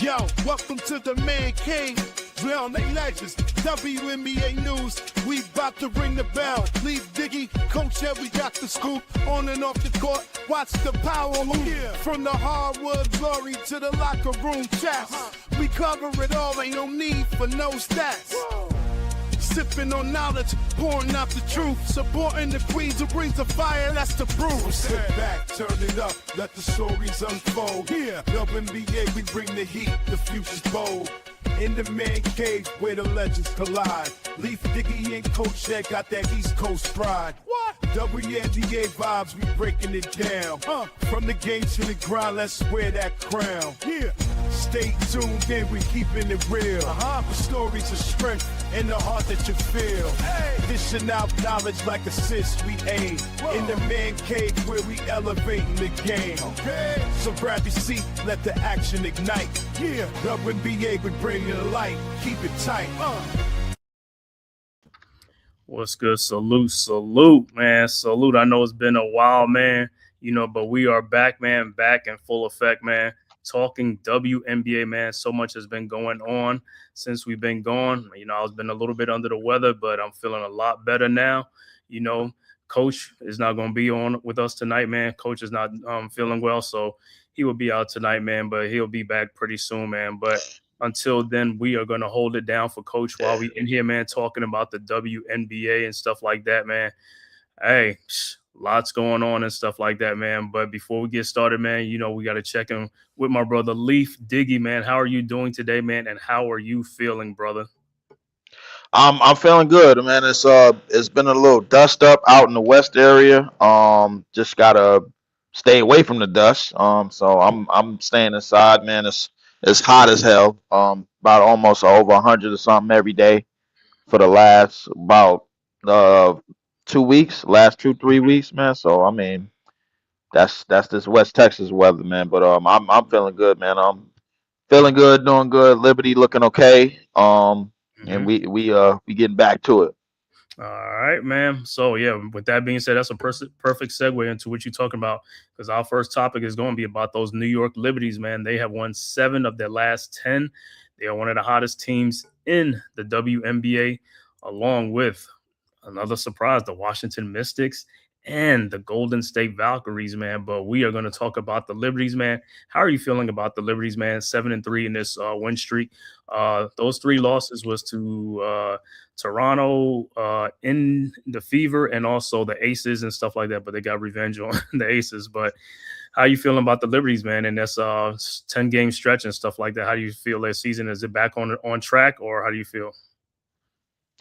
Yo, welcome to the man cave. Drown they legends. WNBA news. We about to ring the bell. Leave Diggy, coach, yeah, we got the scoop. On and off the court, watch the power move. Yeah. From the hardwood glory to the locker room chats. We cover it all, ain't no need for no stats. Whoa. Sipping on knowledge, pouring out the truth. Supporting the queens who brings the fire, that's the proof. So sit back, turn it up, let the stories unfold. Yeah, WNBA, we bring the heat, the future's bold. In the man cave where the legends collide. Leaf Diggy and Coach Ed got that East Coast pride. What? WNBA vibes, we breaking it down. From the game to the grind, let's wear that crown. Yeah. Stay tuned in, we keeping it real. The stories of strength and the heart that you feel. Hey. Dishing out knowledge like assists we aim. Whoa. In the man cave where we elevating the game. Okay. So grab your seat, let the action ignite. Yeah, WNBA, we bring it to light. Keep it tight. What's good? Salute, man. Salute. I know it's been a while, man. But we are back, man. Back in full effect, man. Talking WNBA, man. So much has been going on since we've been gone. I've been a little bit under the weather, but I'm feeling a lot better now. Coach is not going to be on with us tonight, man. Coach is not feeling well, so he will be out tonight, man, but he'll be back pretty soon, man. But until then, we are going to hold it down for Coach while we in here, man, talking about the WNBA and stuff like that, man. Hey, lots going on and stuff like that, man. But before we get started, man, we got to check in with my brother Leaf Diggy, man. How are you doing today, man? And how are you feeling, brother? I'm feeling good, man. It's been a little dust up out in the west area. Just gotta stay away from the dust. So I'm staying inside, man. It's hot as hell. About almost over 100 or something every day for the last about 2 weeks, last 2-3 weeks, man. So I mean, that's this West Texas weather, man. But I'm feeling good, man. I'm feeling good, doing good. Liberty looking okay. And we getting back to it. All right, man. So, yeah, with that being said, that's a perfect segue into what you're talking about, because our first topic is going to be about those New York Liberties, man. They have won 7 of their last 10. They are one of the hottest teams in the WNBA, along with another surprise, the Washington Mystics and the Golden State Valkyries, man. But we are going to talk about the Liberties, man. How are you feeling about the Liberties, man? 7-3 in this win streak. Those 3 losses was to Toronto in the Fever and also the Aces and stuff like that, but they got revenge on the Aces. But how are you feeling about the Liberties, man? And that's 10-game stretch and stuff like that. How do you feel their season? Is it back on track, or how do you feel?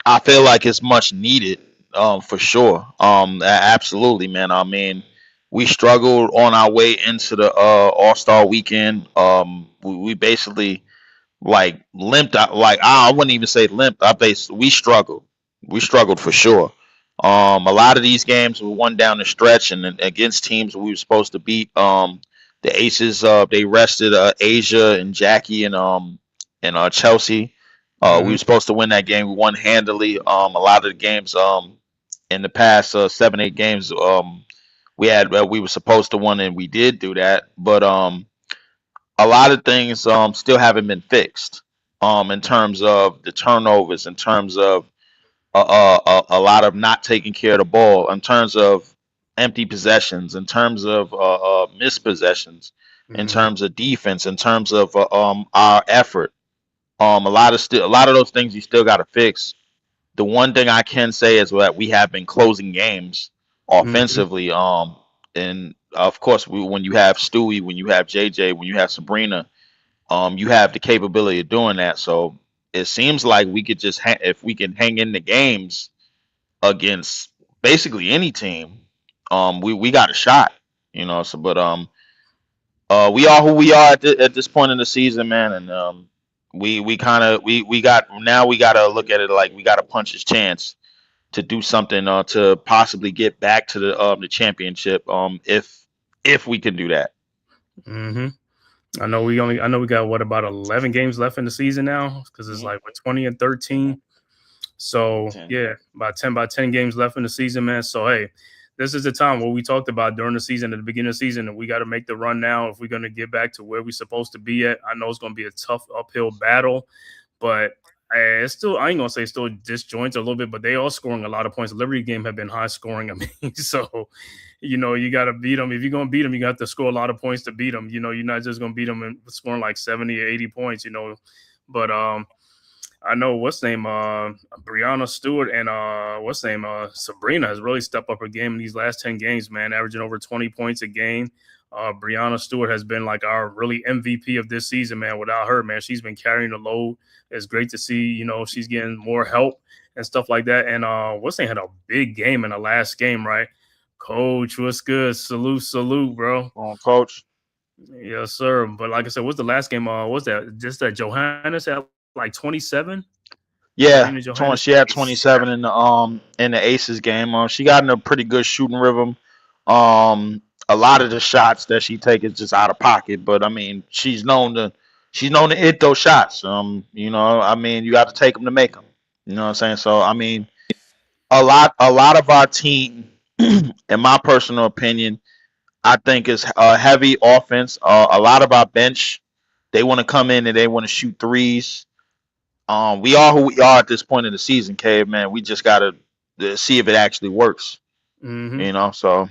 I feel like it's much needed, for sure. Absolutely, man. I mean, we struggled on our way into the All-Star weekend. We basically limped out. I wouldn't even say limped. We struggled. We struggled for sure. A lot of these games were won down the stretch and against teams we were supposed to beat. The Aces, they rested Asia and Jackie and Chelsea. We were supposed to win that game. We won handily. A lot of the games in the past 7-8 games we were supposed to win, and we did do that. But a lot of things still haven't been fixed in terms of the turnovers, in terms of a lot of not taking care of the ball, in terms of empty possessions, in terms of missed possessions, in terms of defense, in terms of our effort. A lot of those things you still got to fix. The one thing I can say is that we have been closing games offensively. And of course, when you have Stewie, when you have JJ, when you have Sabrina, you have the capability of doing that. So it seems like we could just if we can hang in the games against basically any team, we got a shot, So, but we are who we are at this point in the season, man, and we got to look at it like we got to punch his chance to do something to possibly get back to the championship if we can do that. I know we got about 11 games left in the season now, because it's like we're 20-13. So 10. Yeah, about 10 games left in the season, man. So hey, this is the time what we talked about during the season, at the beginning of the season, and we got to make the run now if we're going to get back to where we're supposed to be at. I know it's going to be a tough uphill battle, but it's still, I ain't gonna say still disjointed a little bit, but they are scoring a lot of points. The Liberty game have been high scoring. I mean, so you got to beat them. If you're gonna beat them, you got to score a lot of points to beat them. You're not just gonna beat them and scoring like 70 or 80 points. But I know what's name Brianna Stewart and what's name Sabrina has really stepped up her game in these last 10 games, man, averaging over 20 points a game. Brianna Stewart has been like our really MVP of this season, man. Without her, man, she's been carrying the load. It's great to see, she's getting more help and stuff like that. And what's name had a big game in the last game, right? Coach, what's good? Salute, bro. On Coach. Yes, sir. But like I said, what's the last game? What's that? Just that Johannes had like 27. Yeah, she had 27 in the Aces game. She got in a pretty good shooting rhythm. A lot of the shots that she takes is just out of pocket, but I mean, she's known to hit those shots. You got to take them to make them. You know what I'm saying? So I mean, a lot of our team, in my personal opinion, I think is heavy offense. A lot of our bench, they want to come in and they want to shoot threes. We are who we are at this point in the season, Cave, man. We just gotta see if it actually works. Mm-hmm. So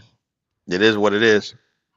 it is what it is.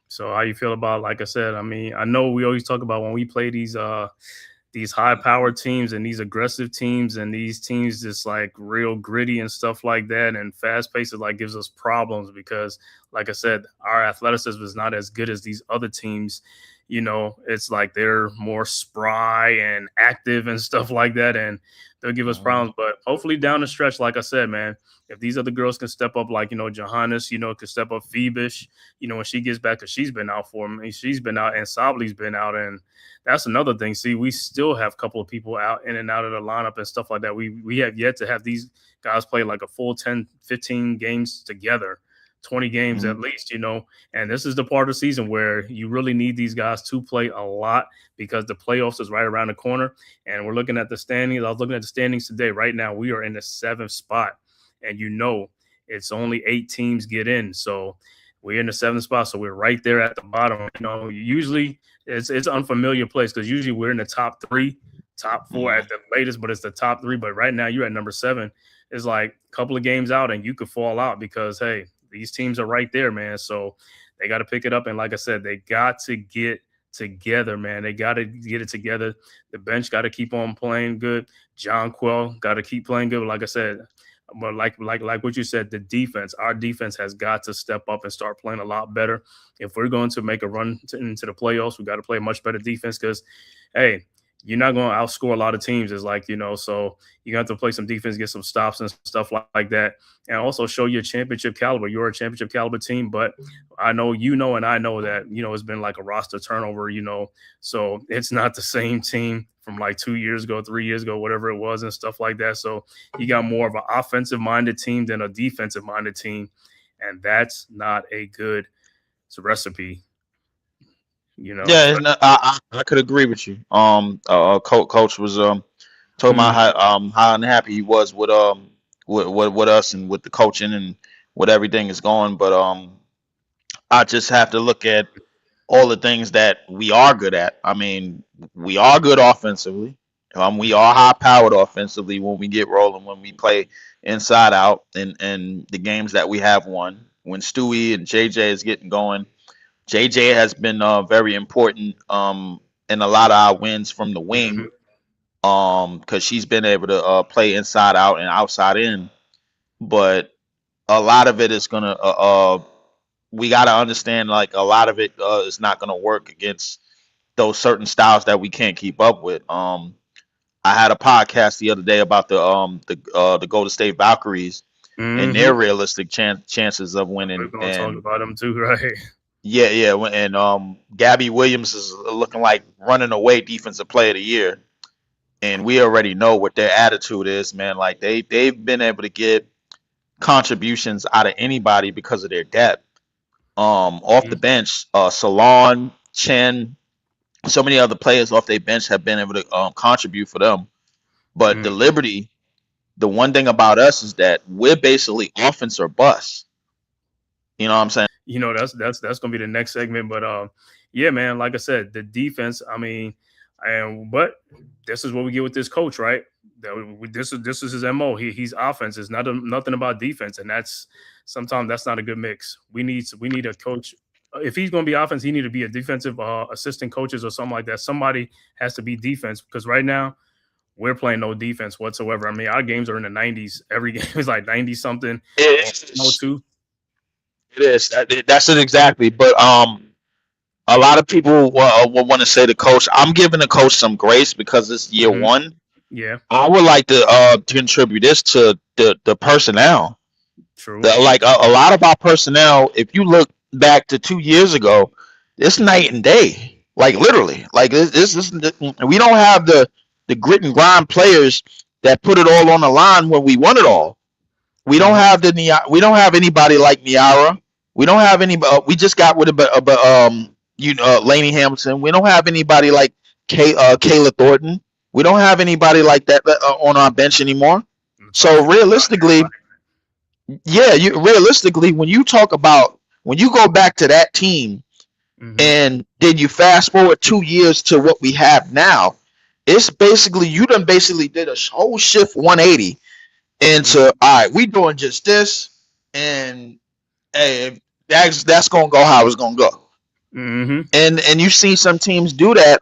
So how you feel about, like I said, I mean, I know we always talk about when we play these high-powered teams and these aggressive teams and these teams just like real gritty and stuff like that and fast-paced, like gives us problems because, like I said, our athleticism is not as good as these other teams. It's like they're more spry and active and stuff like that, and they'll give us problems. But hopefully down the stretch, like I said, man, if these other girls can step up, like, Johannes, can step up, Phoebish, when she gets back, because she's been out for me. She's been out, and Sabli's been out, and that's another thing. See, we still have a couple of people out in and out of the lineup and stuff like that. We have yet to have these guys play like a full 10, 15 games together. 20 games at least, and this is the part of the season where you really need these guys to play a lot because the playoffs is right around the corner. And we're looking at the standings. I was looking at the standings today. Right now, we are in the 7th spot, and it's only 8 teams get in. So we're in the 7th spot. So we're right there at the bottom. Usually it's an unfamiliar place because usually we're in the top 3, top 4 at the latest, but it's the top 3. But right now you're at number 7. It's like a couple of games out and you could fall out because, hey, these teams are right there, man. So they got to pick it up. And like I said, they got to get together, man. They got to get it together. The bench got to keep on playing good. John Quell got to keep playing good. Like I said, but like what you said, the defense, our defense has got to step up and start playing a lot better. If we're going to make a run into the playoffs, we got to play much better defense because, hey, you're not going to outscore a lot of teams. It's like, so you have to play some defense, get some stops and stuff like that, and also show your championship caliber. You're a championship caliber team, but I know and I know that, it's been like a roster turnover, so it's not the same team from like 2 years ago, 3 years ago, whatever it was and stuff like that. So you got more of an offensive-minded team than a defensive-minded team, and that's not a good recipe. Yeah, I could agree with you. Coach was talking about how unhappy he was with us and with the coaching and with everything is going. But I just have to look at all the things that we are good at. I mean, we are good offensively. We are high powered offensively when we get rolling, when we play inside out, and the games that we have won. When Stewie and JJ is getting going. JJ has been very important in a lot of our wins from the wing because she's been able to play inside out and outside in. But a lot of it is going to we got to understand like a lot of it is not going to work against those certain styles that we can't keep up with. I had a podcast the other day about the Golden State Valkyries and their realistic chances of winning. We're going to talk about them too, right? Yeah, and Gabby Williams is looking like running away defensive player of the year, and we already know what their attitude is, man. Like they've been able to get contributions out of anybody because of their depth. Off the bench, Salon, Chen, so many other players off their bench have been able to contribute for them. But the Liberty, the one thing about us is that we're basically offense or bust. You know what I'm saying? That's gonna be the next segment. But yeah, man, like I said, the defense. I mean, and but this is what we get with this coach, right? This is his mo. He's offense. It's nothing about defense, and that's sometimes that's not a good mix. We need a coach. If he's going to be offense, he need to be a defensive assistant coaches or something like that. Somebody has to be defense because right now we're playing no defense whatsoever. I mean, our games are in the 90s. Every game is like 90 something or It no is. two. It is. That's it exactly. But a lot of people will want to say the coach. I'm giving the coach some grace because it's year Hmm. one. Yeah, I would like to contribute this to the personnel. true. Like a lot of our personnel, if you look back to 2 years ago, it's night and day. Like literally, like this we don't have the grit and grind players that put it all on the line when we won it all. We don't Hmm. have we don't have anybody like Niara. We don't have any. We just got rid of Laney Hamilton. We don't have anybody like Kayla Thornton. We don't have anybody like that on our bench anymore. The top So four about realistically, everybody. yeah, you realistically when you talk about when you go back to that team Hmm. and then you fast forward 2 years to what we have now, it's basically you done basically did a whole shift 180 into all right, we doing just this, and hey, that's gonna go how it's gonna go. Hmm. And you see some teams do that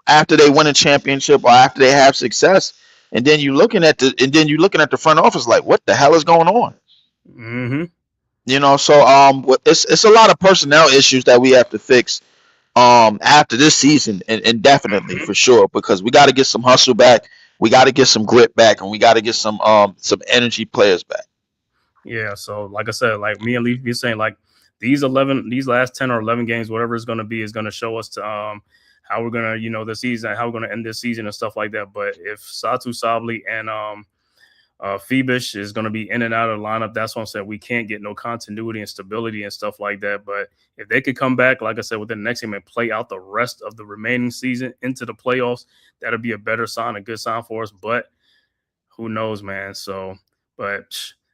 after they win a championship or after they have success, and then you looking at the front office like what the hell is going on? Hmm. So it's a lot of personnel issues that we have to fix after this season, and definitely for sure because we got to get some hustle back, we got to get some grit back, and we got to get some energy players back. Yeah, so like I said, like me and Leaf be saying, like these last 10 or 11 games, whatever it's gonna be, is gonna show us to how we're gonna, the season, how we're gonna end this season and stuff like that. But if Satu Sabli and Phoebus is gonna be in and out of the lineup, that's what I'm saying. We can't get no continuity and stability and stuff like that. But if they could come back, like I said, within the next game and play out the rest of the remaining season into the playoffs, that'll be a better sign, a good sign for us. But who knows, man? So, but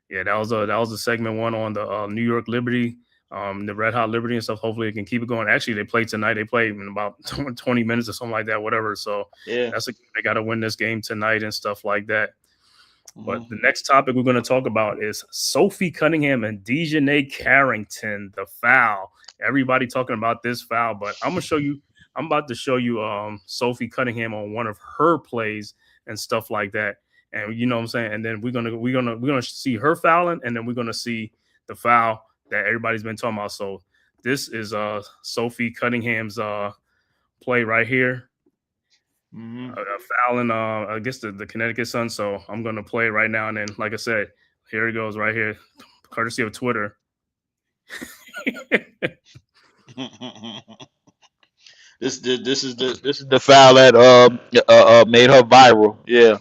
yeah, that was a segment one on the New York Liberty, the Red Hot Liberty and stuff. Hopefully, it can keep it going. Actually, they play tonight. They play in about 20 minutes or something like that, whatever. So Yeah. they got to win this game tonight and stuff like that. But the Mm-hmm. next topic we're going to talk about is Sophie Cunningham and Dejanay Carrington, the foul. Everybody talking about this foul, but I'm gonna show you. I'm about to show you Sophie Cunningham on one of her plays and stuff like that. And you know what I'm saying. And then we're gonna see her fouling, and then we're gonna see the foul that everybody's been talking about. So this is Sophie Cunningham's play right here, Mm-hmm. fouling I guess the Connecticut Sun. So I'm gonna play it right now, and then like I said, here it goes right here, courtesy of Twitter. This is the foul that made her viral. Yeah,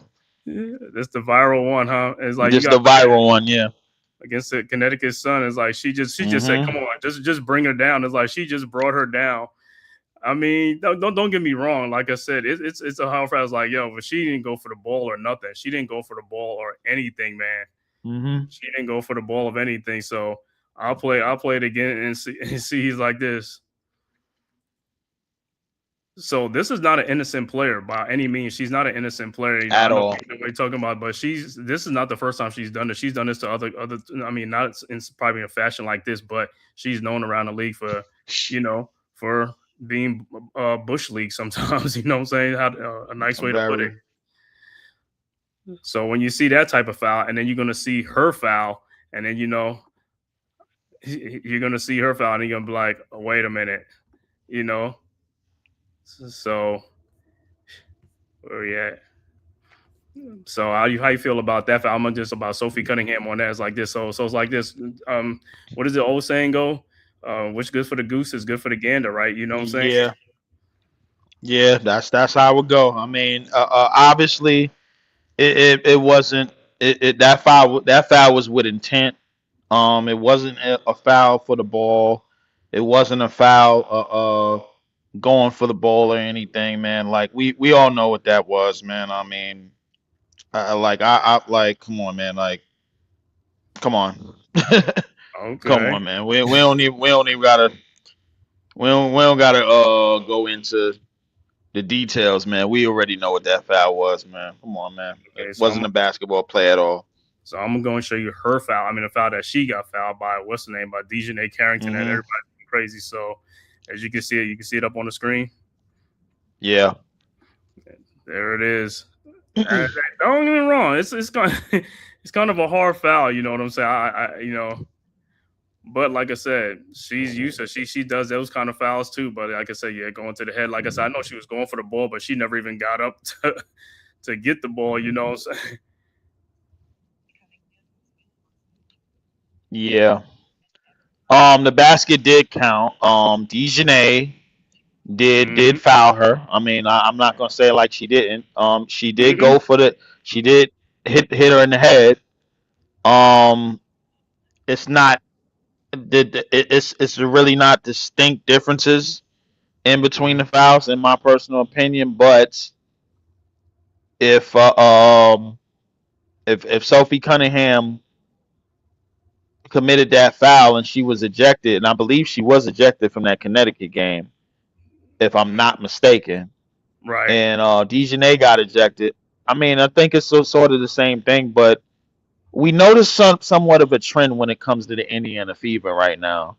That's the viral one, huh? It's like you this got the viral one. Yeah. against the Connecticut Sun. It's like she just said, Mm-hmm. "Come on, just bring her down." It's like she just brought her down. I mean, don't get me wrong. Like I said, it's a how far I was like, yo, but she didn't go for the ball or nothing. She didn't go for the ball or anything, man. Mm-hmm. She didn't go for the ball of anything. So I'll play it again and see and see he's like this. So this is not an innocent player by any means. She's not an innocent player. I At know all. what you're talking about, but this is not the first time she's done this. She's done this to other. I mean, not in probably in a fashion like this, but she's known around the league for, for being bush league sometimes. You know what I'm saying? How a nice way to put it. Very. So when you see that type of foul, and then you're gonna see her foul, and then you're gonna see her foul, and you're gonna be like, oh, wait a minute, you know. So where we at? So how you feel about that? I'm just about Sophie Cunningham on that. It's like this. So it's like this. What does the old saying go? What's good for the goose is good for the gander, right? You know what I'm saying? Yeah. Yeah. That's how it go. I mean, obviously, it wasn't that foul was with intent. It wasn't a foul for the ball. It wasn't a foul. Going for the ball or anything, man. Like we all know what that was, man. I mean, like I like, come on, man. Like, come on. Come Okay. on, man. We don't gotta go into the details, man. We already know what that foul was, man. Come on, man. It Okay. wasn't a basketball play at all. So I'm going to show you her foul. I mean, the foul that she got fouled by, what's the name, by Dejanay Carrington, and Hmm. everybody went crazy. So as you can see it, up on the screen. Yeah. There it is. Don't get me wrong. It's kind it's kind of a hard foul. You know what I'm saying? But like I said, she's used to she does those kind of fouls too. But like I said, yeah, going to the head. Like I said, I know she was going for the ball, but she never even got up to get the ball. You know what I'm saying? Yeah. The basket did count. Dejanay did Mm-hmm. foul her. I mean, I'm not gonna say like she didn't. She did Mm-hmm. go for the. She did hit her in the head. Um, it's not. It's really not distinct differences in between Mm-hmm. the fouls, in my personal opinion. But if if Sophie Cunningham committed that foul and she was ejected, and I believe she was ejected from that Connecticut game, if I'm not mistaken, Right. and Dejanay got ejected. I mean, I think it's sort of the same thing, but we notice somewhat of a trend when it comes to the Indiana Fever right now,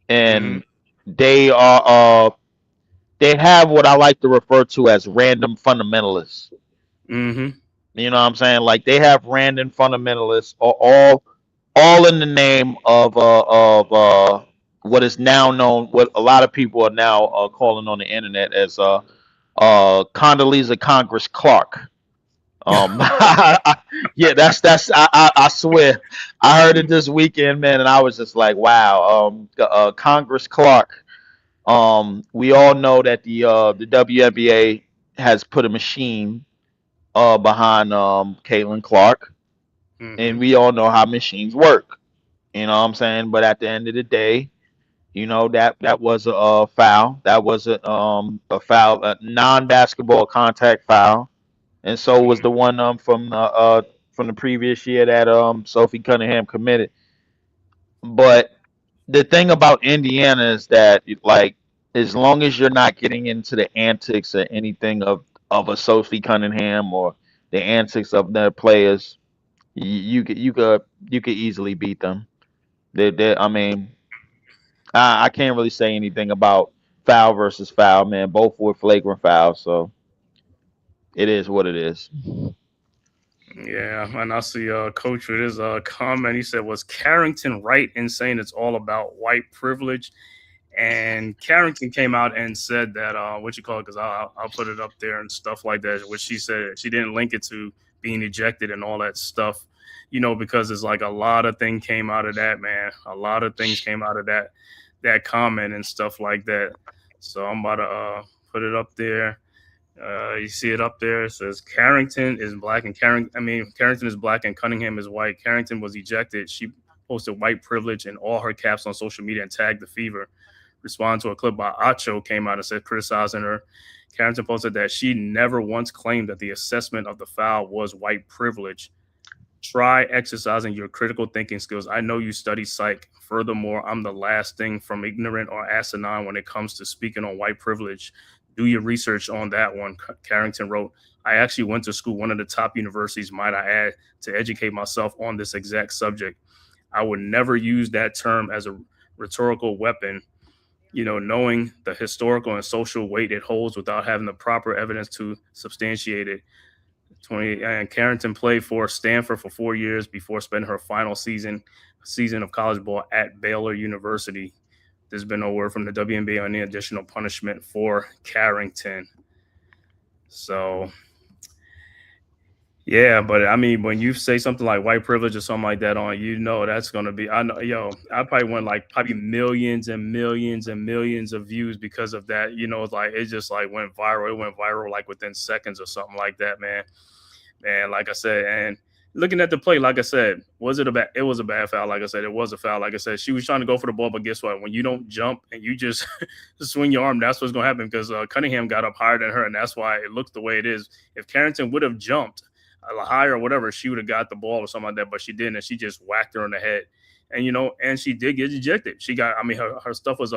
Mm-hmm. and they are they have what I like to refer to as random fundamentalists. Mm-hmm. You know what I'm saying? Like they have random fundamentalists, all in the name of what is now known, what a lot of people are now calling on the internet as Condoleezza Congress Clark. Yeah, that's I swear I heard it this weekend, man, and I was just like, wow. Congress Clark. We all know that the WNBA has put a machine behind Caitlin Clark, Mm-hmm. and we all know how machines work. You know what I'm saying? But at the end of the day, that was a foul. That was a foul, a non-basketball contact foul, and so was the one from the previous year that Sophie Cunningham committed. But the thing about Indiana is that like as long as you're not getting into the antics or anything of a Sophie Cunningham or the antics of their players, you could easily beat them. I mean, I can't really say anything about foul versus foul, man. Both were flagrant fouls, so it is what it is. Yeah, and I see coach with his comment. He said, "Was Carrington right in saying it's all about white privilege?" And Carrington came out and said that what you call it, because I'll put it up there and stuff like that. Which she said she didn't link it to being ejected and all that stuff, because it's like a lot of things came out of that, man. A lot of things came out of that comment and stuff like that. So I'm about to put it up there. You see it up there. It says Carrington is black and Carrington is black and Cunningham is white. Carrington was ejected. She posted white privilege in all her caps on social media and tagged the Fever. Responding to a clip by Acho came out and said criticizing her. Carrington posted that she never once claimed that the assessment of the foul was white privilege. Try exercising your critical thinking skills. I know you study psych. Furthermore, I'm the last thing from ignorant or asinine when it comes to speaking on white privilege. Do your research on that one, Carrington wrote. I actually went to school, one of the top universities, might I add, to educate myself on this exact subject. I would never use that term as a rhetorical weapon, knowing the historical and social weight it holds without having the proper evidence to substantiate it. 20 and Carrington played for Stanford for 4 years before spending her final season of college ball at Baylor University. There's been no word from the WNBA on any additional punishment for Carrington. So, yeah, but I mean, when you say something like white privilege or something like that on, that's gonna be. I know, I probably went like probably millions and millions and millions of views because of that. It's like it just like went viral. It went viral like within seconds or something like that, man. Man, like I said, and looking at the play, like I said, was it a bad? It was a bad foul. Like I said, it was a foul. Like I said, she was trying to go for the ball, but guess what? When you don't jump and you just swing your arm, that's what's gonna happen because Cunningham got up higher than her, and that's why it looks the way it is. If Carrington would have jumped higher or whatever, she would have got the ball or something like that, but she didn't, and she just whacked her in the head. and and she did get ejected. She got, I mean, her stuff was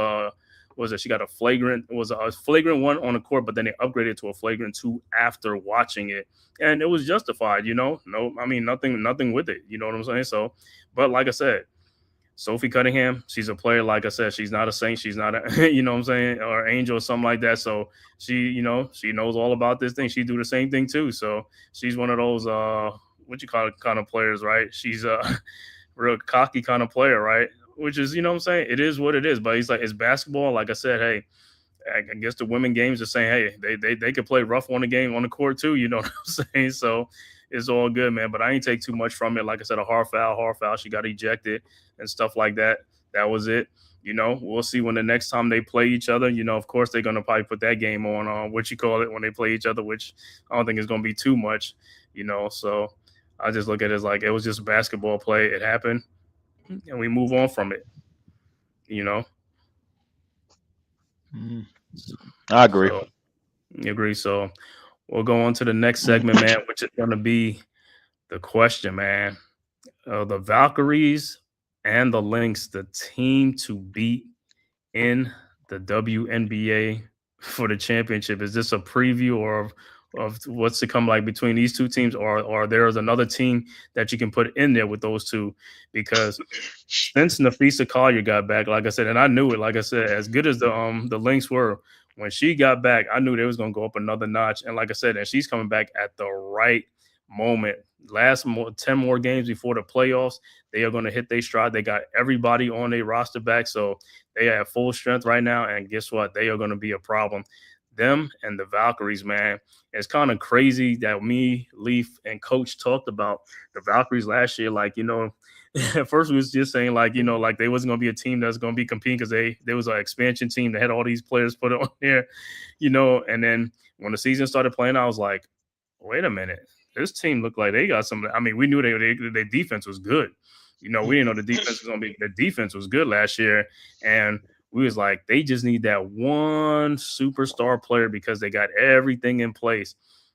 she got a flagrant, it was a flagrant one on the court, but then they upgraded to a flagrant two after watching it, and it was justified. No, I mean, nothing with it. You know what I'm saying? So, but like I said, Sophie Cunningham, she's a player. Like I said, she's not a saint. She's not a, you know what I'm saying, or angel or something like that. So she knows all about this thing. She do the same thing too. So she's one of those, what you call it, kind of players, right? She's a real cocky kind of player, right? Which is, you know what I'm saying? It is what it is. But he's like, it's basketball. Like I said, hey, I guess the women games are saying, hey, they could play rough on the game on the court too. You know what I'm saying? So it's all good, man. But I ain't take too much from it. Like I said, a hard foul. She got ejected and stuff like that. That was it. We'll see when the next time they play each other. Of course they're gonna probably put that game on what you call it when they play each other, which I don't think is gonna be too much. So I just look at it as like it was just basketball play. It happened, and we move on from it. You know. I agree. So, you agree. So we'll go on to the next segment, man, which is going to be the question, man. The Valkyries and the Lynx, the team to beat in the WNBA for the championship. Is this a preview or of what's to come like between these two teams, or there's another team that you can put in there with those two? Because since Nafisa Collier got back, like I said, and I knew it, like I said, as good as the Lynx were, when she got back, I knew they was gonna go up another notch. And like I said, and she's coming back at the right moment. 10 more games before the playoffs, they are going to hit their stride. They got everybody on their roster back, so they have full strength right now. And guess what? They are going to be a problem. Them and the Valkyries, man. It's kind of crazy that me, Leaf, and Coach talked about the Valkyries last year. Like, at first we was just saying like, like they wasn't going to be a team that's going to be competing because there was an expansion team that had all these players put on there, and then when the season started playing, I was like, wait a minute. This team looked like they got some. I mean, we knew their defense was good. We didn't know the defense was going to be. The defense was good last year, and we was like, they just need that one superstar player because they got everything in place.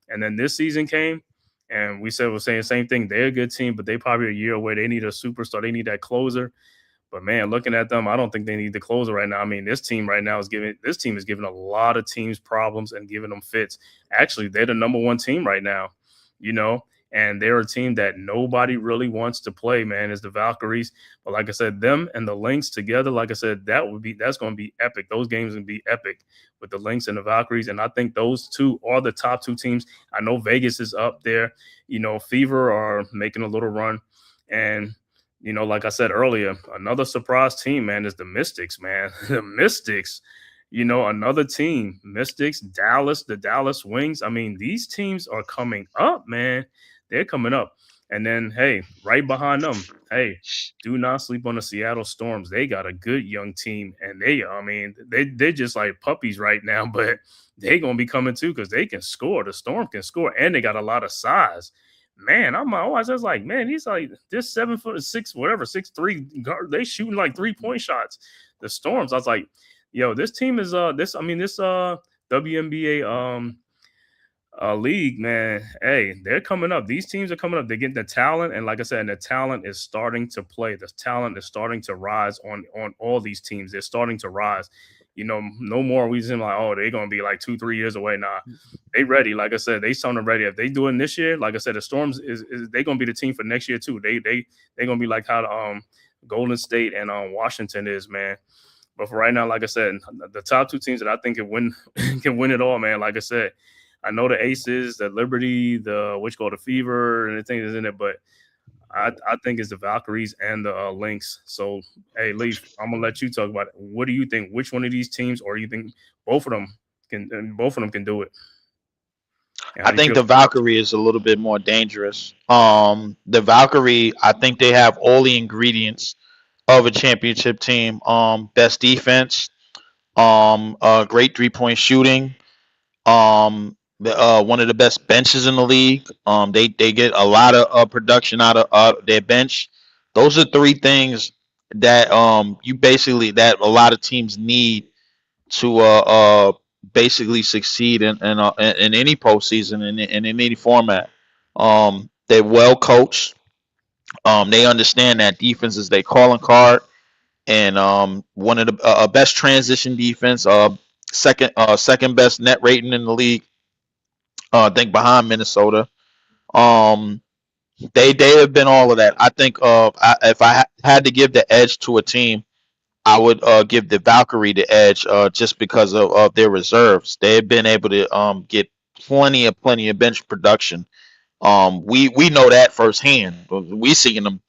And then this season came, and we're saying the same thing. They're a good team, but they probably a year away. They need a superstar. They need that closer. But man, looking at them, I don't think they need the closer right now. I mean, this team is giving a lot of teams problems and giving them fits. Actually, they're the number one team right now, and they're a team that nobody really wants to play, man, is the Valkyries. But like I said, them and the Lynx together, like I said, that's going to be epic. Those games will be epic with the Lynx and the Valkyries. And I think those two are the top two teams. I know Vegas is up there. Fever are making a little run. And like I said earlier, another surprise team, man, is the Mystics, man. The Mystics, another team, Mystics, Dallas, the Dallas Wings. I mean, these teams are coming up, man. They're coming up. And then, hey, right behind them, hey, do not sleep on the Seattle Storms. They got a good young team, and they're just like puppies right now, but they're going to be coming too because they can score. The Storm can score, and they got a lot of size. Man, I was like, man, he's like this 7'6", whatever, 6'3" guard. They shooting like 3-point shots. The Storms, I was like, yo, this team is this WNBA league, man. Hey, they're coming up. These teams are coming up. They're getting the talent, and like I said, the talent is starting to play. The talent is starting to rise on all these teams. They're starting to rise. No more reason like, oh, they're gonna be like 2-3 years away. Nah, they ready. Like I said, they sound ready. If they do it this year, like I said, the Storms is they gonna be the team for next year too. They gonna be like how the Golden State and Washington is, man. But for right now, like I said, the top two teams that I think can win it all, man. Like I said, I know the Aces, the Liberty, the Fever, and the things in it, but I think it's the Valkyries and the Lynx. So, hey, Leaf, I'm gonna let you talk about it. What do you think? Which one of these teams, or you think both of them can do it? I think the Valkyrie is a little bit more dangerous. The Valkyrie, I think they have all the ingredients of a championship team. Best defense, great 3-point shooting, one of the best benches in the league. They get a lot of production out of their bench. Those are three things that that a lot of teams need to basically succeed in any postseason in any format. They're well coached. They understand that defense is their calling card, and one of the best transition defense, second best net rating in the league. I think behind Minnesota. Um, they have been all of that. I think if I had to give the edge to a team, I would give the Valkyrie the edge just because of their reserves. They have been able to get plenty of bench production. We know that firsthand. We seen them.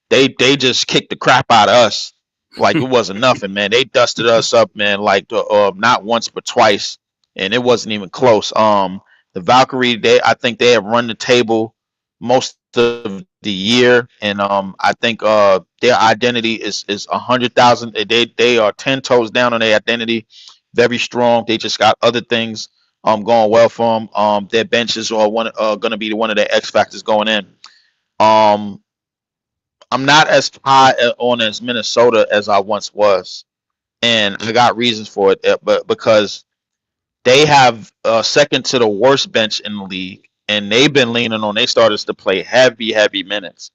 They just kicked the crap out of us like it wasn't nothing, man. They dusted us up, man, like not once but twice, and it wasn't even close. The Valkyrie, I think they have run the table most of the year, and I think their identity is 100,000. They are 10 toes down on their identity, very strong. They just got other things going well for them. Their benches are going to be one of their X factors going in. Um, I'm not as high on as Minnesota as I once was, and I got reasons for it. But because they have second to the worst bench in the league, and they've been leaning on their starters to play heavy minutes,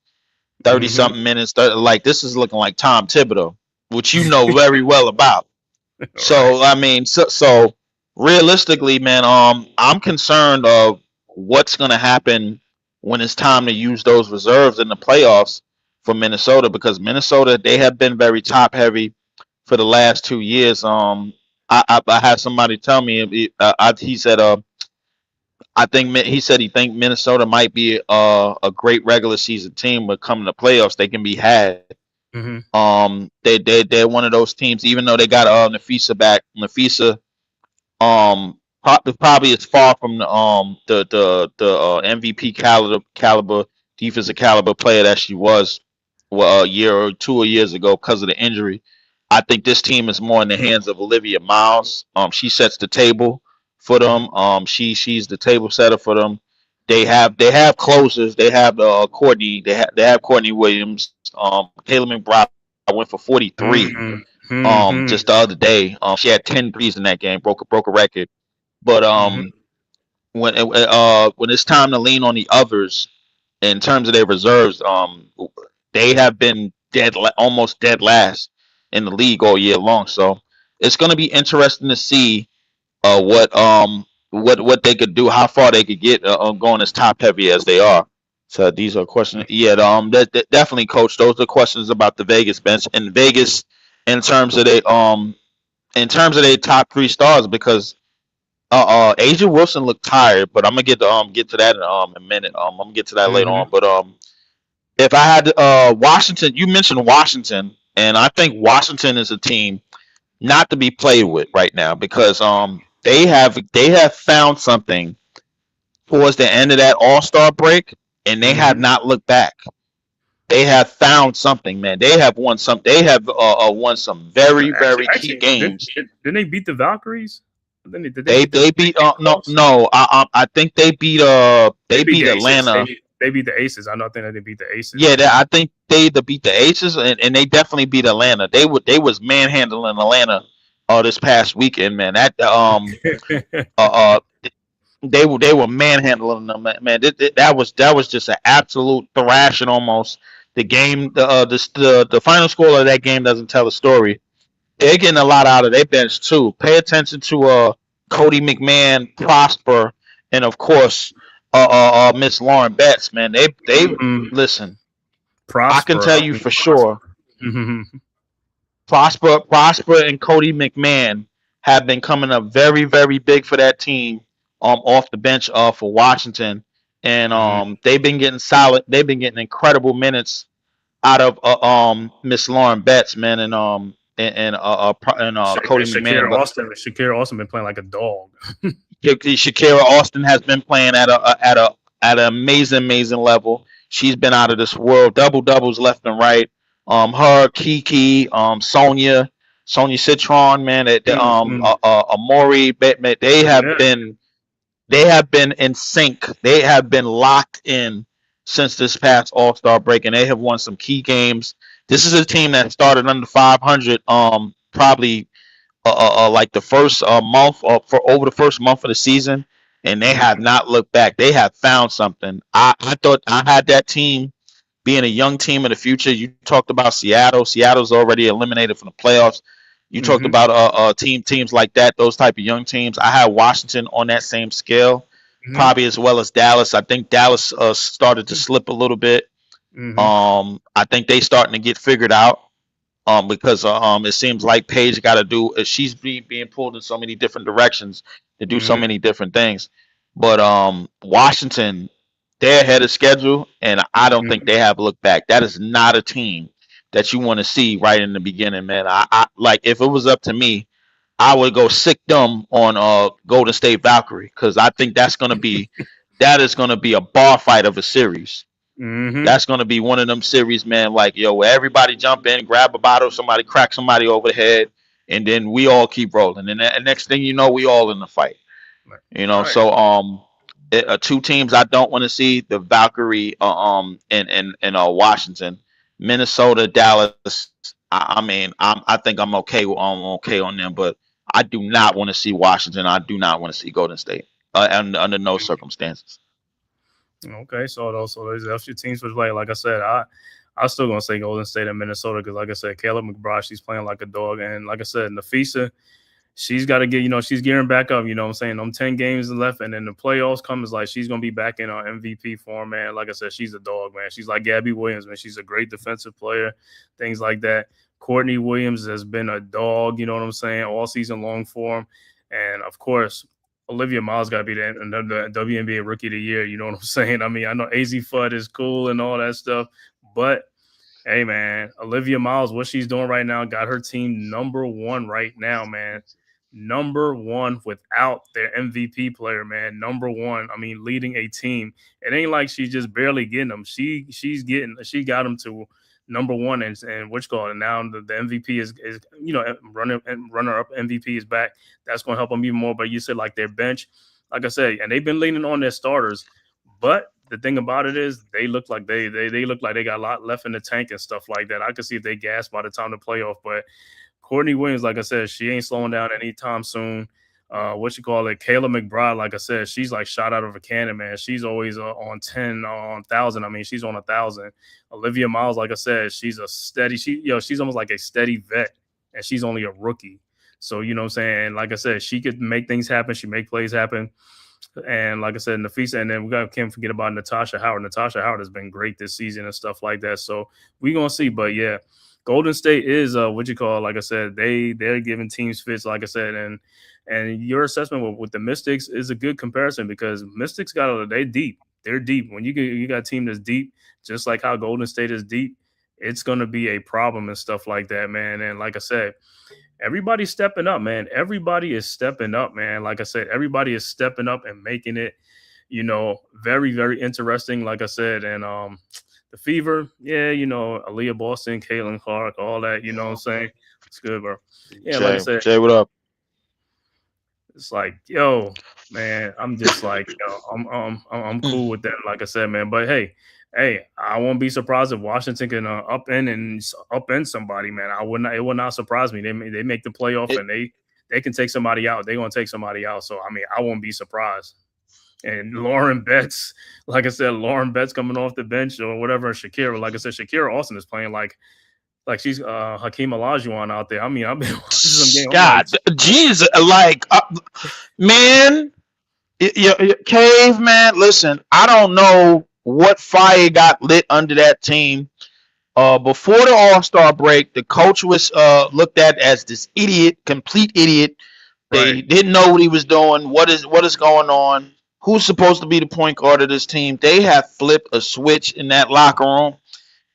30 Mm-hmm. something minutes. Like this is looking like Tom Thibodeau, which you know very well about. Right. So I mean, so realistically, man, I'm concerned of what's going to happen when it's time to use those reserves in the playoffs for Minnesota, because Minnesota, they have been very top heavy for the last 2 years. I had somebody tell me he said he said he think Minnesota might be a great regular season team, but coming to playoffs they can be had. Mm-hmm. They're one of those teams, even though they got Nafisa back. Nafisa probably is far from the MVP caliber defensive caliber player that she was a year or two years ago because of the injury. I think this team is more in the hands of Olivia Miles. She sets the table for them. She's the table setter for them. They have closers. They have Courtney. They have Courtney Williams. Kayla McBride went for 43 Mm-hmm. just the other day. She had 10 threes in that game, broke a record. But Mm-hmm. when it's time to lean on the others in terms of their reserves, they have been almost dead last in the league all year long. So it's going to be interesting to see what they could do, how far they could get going as top heavy as they are. So these are questions. Yeah, definitely, coach. Those are questions about the Vegas bench and Vegas in terms of their top three stars, because Asia Wilson looked tired, but I'm gonna get to that in a minute. I'm gonna get to that later Mm-hmm. on. But if I had Washington, you mentioned Washington, and I think Washington is a team not to be played with right now, because they have found something towards the end of that All Star break, and they have Mm-hmm. not looked back. They have found something, man. They have won some. They have won some very key Actually, games. didn't they beat the Valkyries? Did they They beat the? they Did they beat get no close? no. I think They they beat beat the Aces. Atlanta. They beat the Aces. I know. I think that they beat the Aces. Yeah, I think they either beat the Aces, and they definitely beat Atlanta. They was manhandling Atlanta this past weekend, man. Uh, uh they were manhandling them, man. That was just an absolute thrashing almost. The game, the final score of that game doesn't tell the story. They're getting a lot out of their bench too. Pay attention to Cody McMahon, Prosper, and of course Miss Lauren Betts. Man, they Mhm. listen. I can Prosper. tell you for sure, Prosper. Mhm. Prosper, and Cody McMahon have been coming up very big for that team. Off the bench for Washington, and Mhm. they've been getting solid. They've been getting incredible minutes out of Miss Lauren Betts, man, and Cody McMahon. But Shakira Austin been playing like a dog. Shakira Austin has been playing at an amazing level. She's been out of this world. Double doubles left and right. Her Kiki, Sonia Citron, man, Mhm. Amori, Yeah. they have been in sync. They have been locked in since this past All Star break, and they have won some key games. This is a team that started under 500, probably like the first month, for over the first month of the season, and they have Mhm. not looked back. They have found something. I thought I had that team being a young team in the future. You talked about Seattle. Seattle's already eliminated from the playoffs. You talked Mm-hmm. about teams like that, those type of young teams. I had Washington on that same scale, Mm-hmm. probably as well as Dallas. I think Dallas started to slip a little bit. Mm-hmm. I think they starting to get figured out. Because it seems like Paige got to do. She's being pulled in so many different directions to do so Mm-hmm. many different things. But Washington, they're ahead of schedule, and I don't think Mm-hmm. they have looked back. That is not a team that you want to see right in the beginning, man. I like if it was up to me, I would go sick them on Golden State Valkyrie because I think that is gonna be a bar fight of a series. Mm-hmm. That's gonna be one of them series, man. Like yo, where everybody jump in, grab a bottle, somebody crack somebody over the head, and then we all keep rolling. And next thing you know, we all in the fight. Right. So two teams I don't want to see: the Valkyrie, Washington, Minnesota, Dallas. I mean, I think I'm okay. I'm okay on them, but I do not want to see Washington. I do not want to see Golden State under no circumstances. Okay, so those your teams for play. Like I said, I'm still gonna say Golden State and Minnesota because, like I said, Caleb McBride, she's playing like a dog, and like I said, Nafisa, she's got to get, she's gearing back up. You know what I'm saying? 10 games left, and then the playoffs come. Is like she's gonna be back in our MVP form, man. Like I said, she's a dog, man. She's like Gabby Williams, man. She's a great defensive player, things like that. Courtney Williams has been a dog. You know what I'm saying? All season long for him, and of course, Olivia Miles got to be the WNBA Rookie of the Year. You know what I'm saying? I mean, I know AZ Fudd is cool and all that stuff, but hey, man, Olivia Miles, what she's doing right now, got her team number one right now, man. Number one without their MVP player, man. Number one. I mean, leading a team. It ain't like she's just barely getting them. She got them to number one, and which call it now the MVP is runner up MVP is back. That's going to help them even more. But you said like their bench, like I said, and they've been leaning on their starters, but the thing about it is they look like they look like they got a lot left in the tank and stuff like that. I could see if they gas by the time the playoff, but Courtney Williams, like I said, she ain't slowing down anytime soon. Kayla McBride, like I said, she's like shot out of a cannon, man. She's always on 10, on 1,000. I mean, she's on 1,000. Olivia Miles, like I said, she's she's almost like a steady vet, and she's only a rookie. So, you know what I'm saying? Like I said, she could make things happen. She make plays happen. And like I said, Nafisa, and then can't forget about Natasha Howard. Natasha Howard has been great this season and stuff like that. So we're going to see. But, yeah, Golden State is like I said, they're giving teams fits, like I said, and your assessment with the Mystics is a good comparison because Mystics they're deep. They're deep. When you got a team that's deep, just like how Golden State is deep, it's gonna be a problem and stuff like that, man. And like I said, everybody's stepping up, man. Everybody is stepping up, man. Like I said, everybody is stepping up and making it, very, very interesting. Like I said, and the Fever, yeah, Aaliyah Boston, Caitlin Clark, all that, you know what I'm saying? It's good, bro. Yeah, Jay, like I said, Jay, what up? it's like, yo, man, I'm just like, I'm cool with that. Like I said, man, but hey, I won't be surprised if Washington can upend somebody, man. It would not surprise me. They make the playoff and they can take somebody out. They're gonna take somebody out. So I mean, I won't be surprised. And Lauren Betts, like I said, Lauren Betts coming off the bench or whatever. And Shakira, like I said, Shakira Austin is playing like she's Hakeem Olajuwon out there. I mean, I've been watching some games. God, jeez, man, Cave, man. Listen, I don't know what fire got lit under that team. Before the All-Star break, the coach was looked at as this complete idiot. They Right. didn't know what he was doing. What is going on? Who's supposed to be the point guard of this team? They have flipped a switch in that locker room,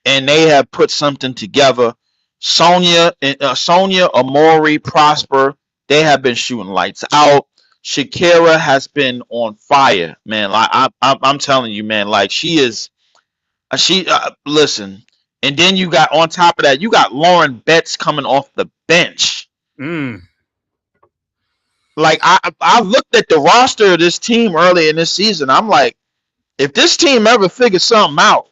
and they have put something together. Sonia, Amori, Prosper, they have been shooting lights out. Shakira has been on fire, man. Like I'm telling you, man. Like she is. Listen, and then you got on top of that, you got Lauren Betts coming off the bench. Like I looked at the roster of this team early in this season. I'm like, if this team ever figures something out,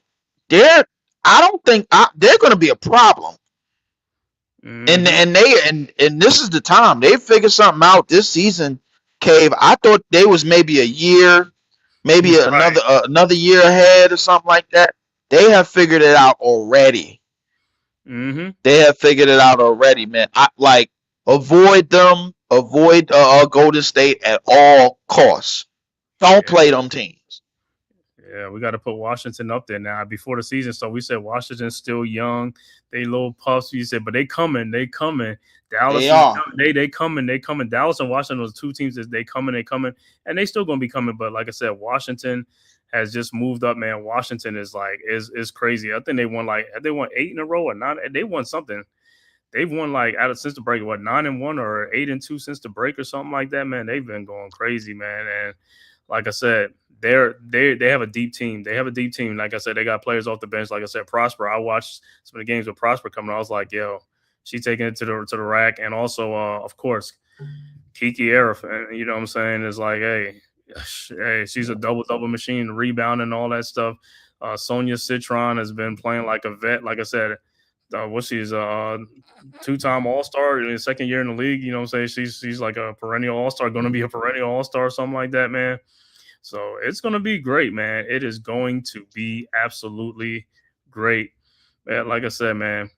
I don't think they're going to be a problem. And this is the time they figure something out this season. Cave, I thought they was maybe a year, maybe another year ahead or something like that. They have figured it out already. Mm-hmm. They have figured it out already, man. I like avoid them. Avoid Golden State at all costs. Don't Yeah. play them teams. Yeah, we got to put Washington up there now. Before the season, so we said Washington's still young. They little puffs. You said, but they coming. Dallas They is are. they coming. Dallas and Washington, those two teams, is they coming, and they still gonna be coming. But like I said, Washington has just moved up, man. Washington is like is crazy. I think they won 8 in a row or 9. They won something. They've won like out of since the break, what 9-1 or 8-2 since the break or something like that, man. They've been going crazy, man. And like I said, they have a deep team. They have a deep team. Like I said, they got players off the bench. Like I said, Prosper. I watched some of the games with Prosper coming. I was like, yo, she's taking it to the rack. And also, of course, Kiki Arif. You know what I'm saying? Is like, hey, she's a double machine, rebound and all that stuff. Sonia Citron has been playing like a vet. Like I said, she's a two-time All-Star in his second year in the league. You know what I'm saying? She's like a perennial All-Star, going to be a perennial All-Star, something like that, man. So it's going to be great, man. It is going to be absolutely great. Man, like I said, man.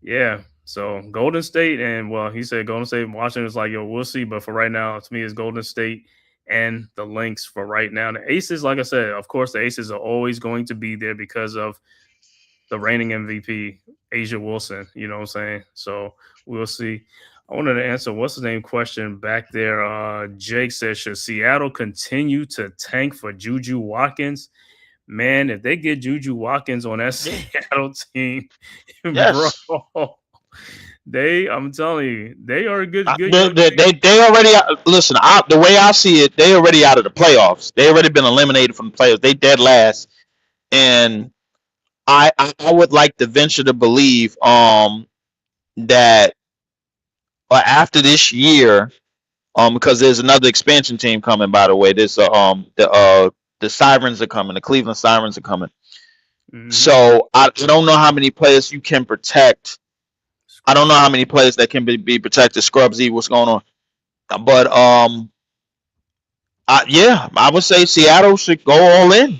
Yeah. So Golden State and, well, he said Golden State and Washington is like, yo, we'll see. But for right now, to me, it's Golden State and the Lynx for right now. The Aces, like I said, of course, the Aces are always going to be there because of the reigning MVP, Asia Wilson. You know what I'm saying? So we'll see. I wanted to answer what's the name question back there. Jake says, should Seattle continue to tank for Juju Watkins? Man, if they get Juju Watkins on that Seattle team, Yes. bro, I'm telling you, they are a good. They already listen. The way I see it, they already out of the playoffs. They already been eliminated from the playoffs. They dead last, and I would like to venture to believe that after this year, because there's another expansion team coming. By the way, there's the Sirens are coming. The Cleveland Sirens are coming. Mm-hmm. So I don't know how many players you can protect. I don't know how many players that can be protected. Scrubsy, what's going on? But I would say Seattle should go all in.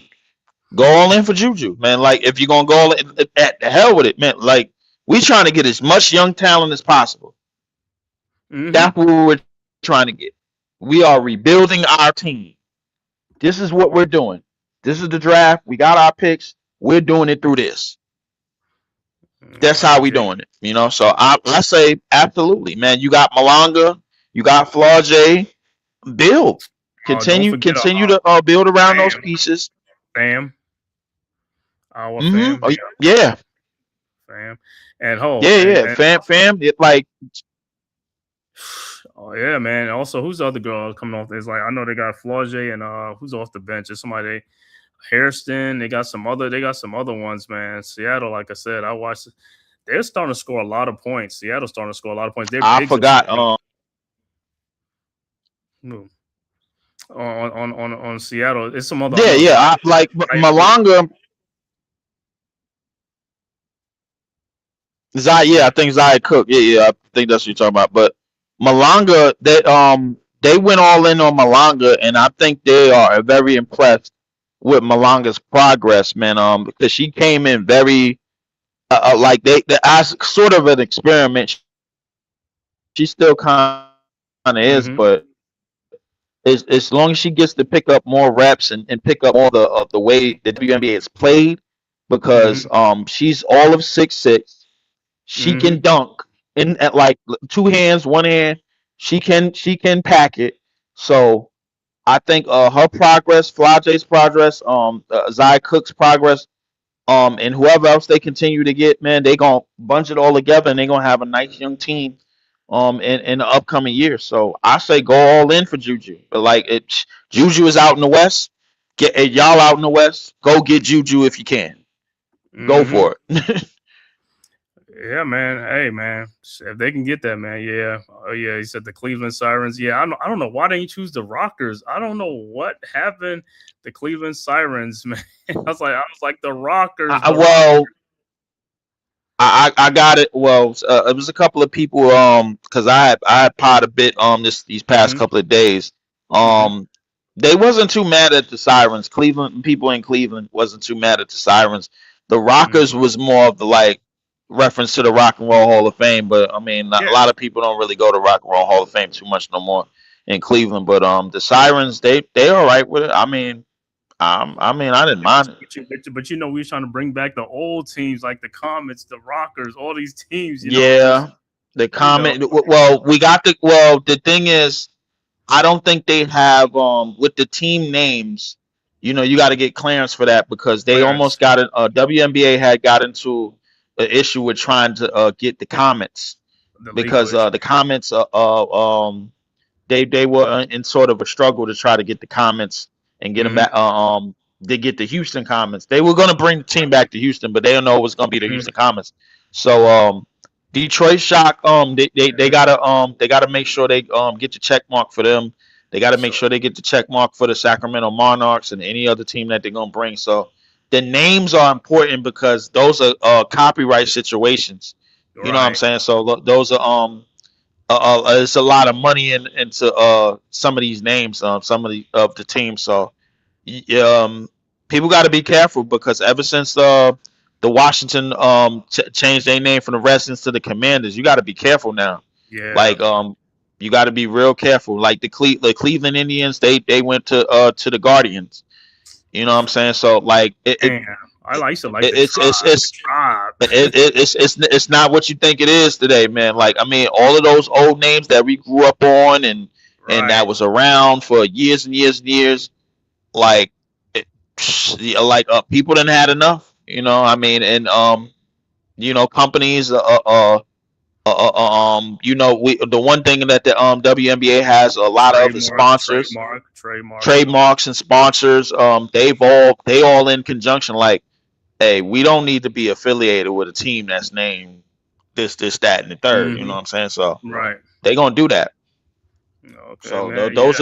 Go all in for Juju, man. Like if you're gonna go all in, at the hell with it, man. Like we trying to get as much young talent as possible. Mm-hmm. That's what we're trying to get. We are rebuilding our team. This is what we're doing. This is the draft. We got our picks. We're doing it through this. That's how we doing it, you know. So I say absolutely, man. You got Malanga, you got Flau'jae. Build, continue to build around those pieces. Fam. Our Mm-hmm. fam. Oh, yeah. Fam. And hold. Yeah. Fam. It like. Oh yeah, man. Also, who's the other girl coming off? It's like I know they got Flau'jae and who's off the bench? It's somebody. Hairston. They got some other ones, man. Seattle, like I said, I watched. They're starting to score a lot of points. Seattle's starting to score a lot of points. I forgot. On Seattle, it's some other. Yeah. I like Malanga. I think Zaya Cook. Yeah. I think that's what you're talking about. But Malanga, they went all in on Malanga, and I think they are very impressed with Malanga's progress, man. Because she came in very like they as sort of an experiment. She still kind of is, but as long as she gets to pick up more reps and pick up more of the way the WNBA is played, because she's all of 6'6". She can dunk in at like two hands, one hand. She can pack it. So I think her progress, Flau'jae's progress, Zai Cook's progress, and whoever else they continue to get, man, they gonna bunch it all together and they gonna have a nice young team, in the upcoming year. So I say go all in for Juju. But like Juju is out in the West. Get y'all out in the West. Go get Juju if you can. Go for it. Yeah, man. Hey, man. If they can get that, man. Yeah. Oh, yeah. He said the Cleveland Sirens. Yeah. I don't know why they didn't choose the Rockers. I don't know what happened. The Cleveland Sirens, man. I was like the Rockers. I got it. Well, it was a couple of people. Because I had pod a bit these past couple of days. They wasn't too mad at the Sirens. Cleveland people in Cleveland wasn't too mad at the Sirens. The Rockers Mhm. was more of the like reference to the Rock and Roll Hall of Fame, but I mean a Yeah, lot of people don't really go to Rock and Roll Hall of Fame too much no more in Cleveland. But the Sirens they all right with it. I mean I didn't yeah, mind it. but you know, we was trying to bring back the old teams like the Comets, the Rockers, all these teams. You know, just Yeah, the you know, comment. Well, we got the. Well, the thing is, I don't think they have with the team names. You got to get clearance for that because they almost clearance, got it. WNBA had got into an issue with trying to get the comments the legal because issue. the comments they were in sort of a struggle to try to get the comments and get them Hmm. back. They get the Houston comments. They were going to bring the team back to Houston, but they don't know it was going to be the Hmm. Houston comments. So Detroit Shock they gotta make sure they get the check mark for them. They got to make So sure they get the check mark for the Sacramento Monarchs and any other team that they're gonna bring. So the names are important because those are copyright situations. You know what I'm right, saying? So those are it's a lot of money into some of these names, some of the teams. So people got to be careful because ever since the Washington changed their name from the Redskins to the Commanders, you got to be careful now. yeah, Like you got to be real careful. Like the Cleveland Indians, they went to the Guardians. You know what I'm saying? So like man, I used to like the it's it's tribe, the it's tribe. it's not what you think it is today, man. Like I mean, all of those old names that we grew up on and Right, that was around for years and years and years, like it, yeah, like people didn't had enough. I mean, and companies we the one thing that the WNBA has a lot of is sponsors, trademark. trademarks and sponsors. They all in conjunction like, hey, we don't need to be affiliated with a team that's named this, that, and the third. You know Hmm. what I'm saying? So Right. they gonna do that. Okay, So man. Yeah,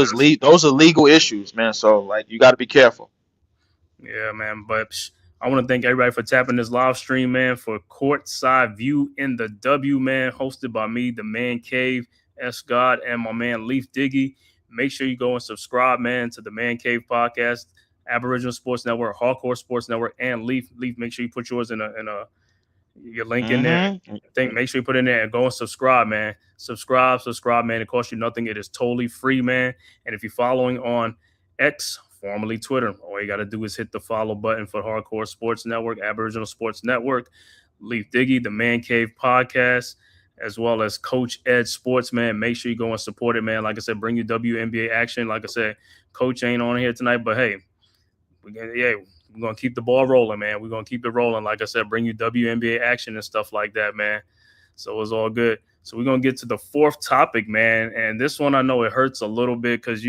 those are legal issues, man. So like you got to be careful. yeah, man. But I want to thank everybody for tapping this live stream, man. For Courtside View in the W, man, hosted by me, the Man Cave, S God, and my man Leaf Diggy. Make sure you go and subscribe, man, to the Man Cave podcast, Aboriginal Sports Network, Hardcore Sports Network, and Leaf. Leaf, make sure you put yours in a your link in there. Mm-hmm. Make sure you put in there and go and subscribe, man. Subscribe, man. It costs you nothing. It is totally free, man. And if you're following on X, formerly Twitter, all you got to do is hit the follow button for Hardcore Sports Network, Aboriginal Sports Network, Leaf Diggy, the Man Cave podcast, as well as Coach Ed Sports, man. Make sure you go and support it, man. Like I said, bring your WNBA action. Like I said, Coach ain't on here tonight, but hey, we're gonna keep the ball rolling, man. We're gonna keep it rolling. Like I said, bring you WNBA action and stuff like that, man. So it's all good. So we're gonna get to the fourth topic, man. And this one I know it hurts a little bit because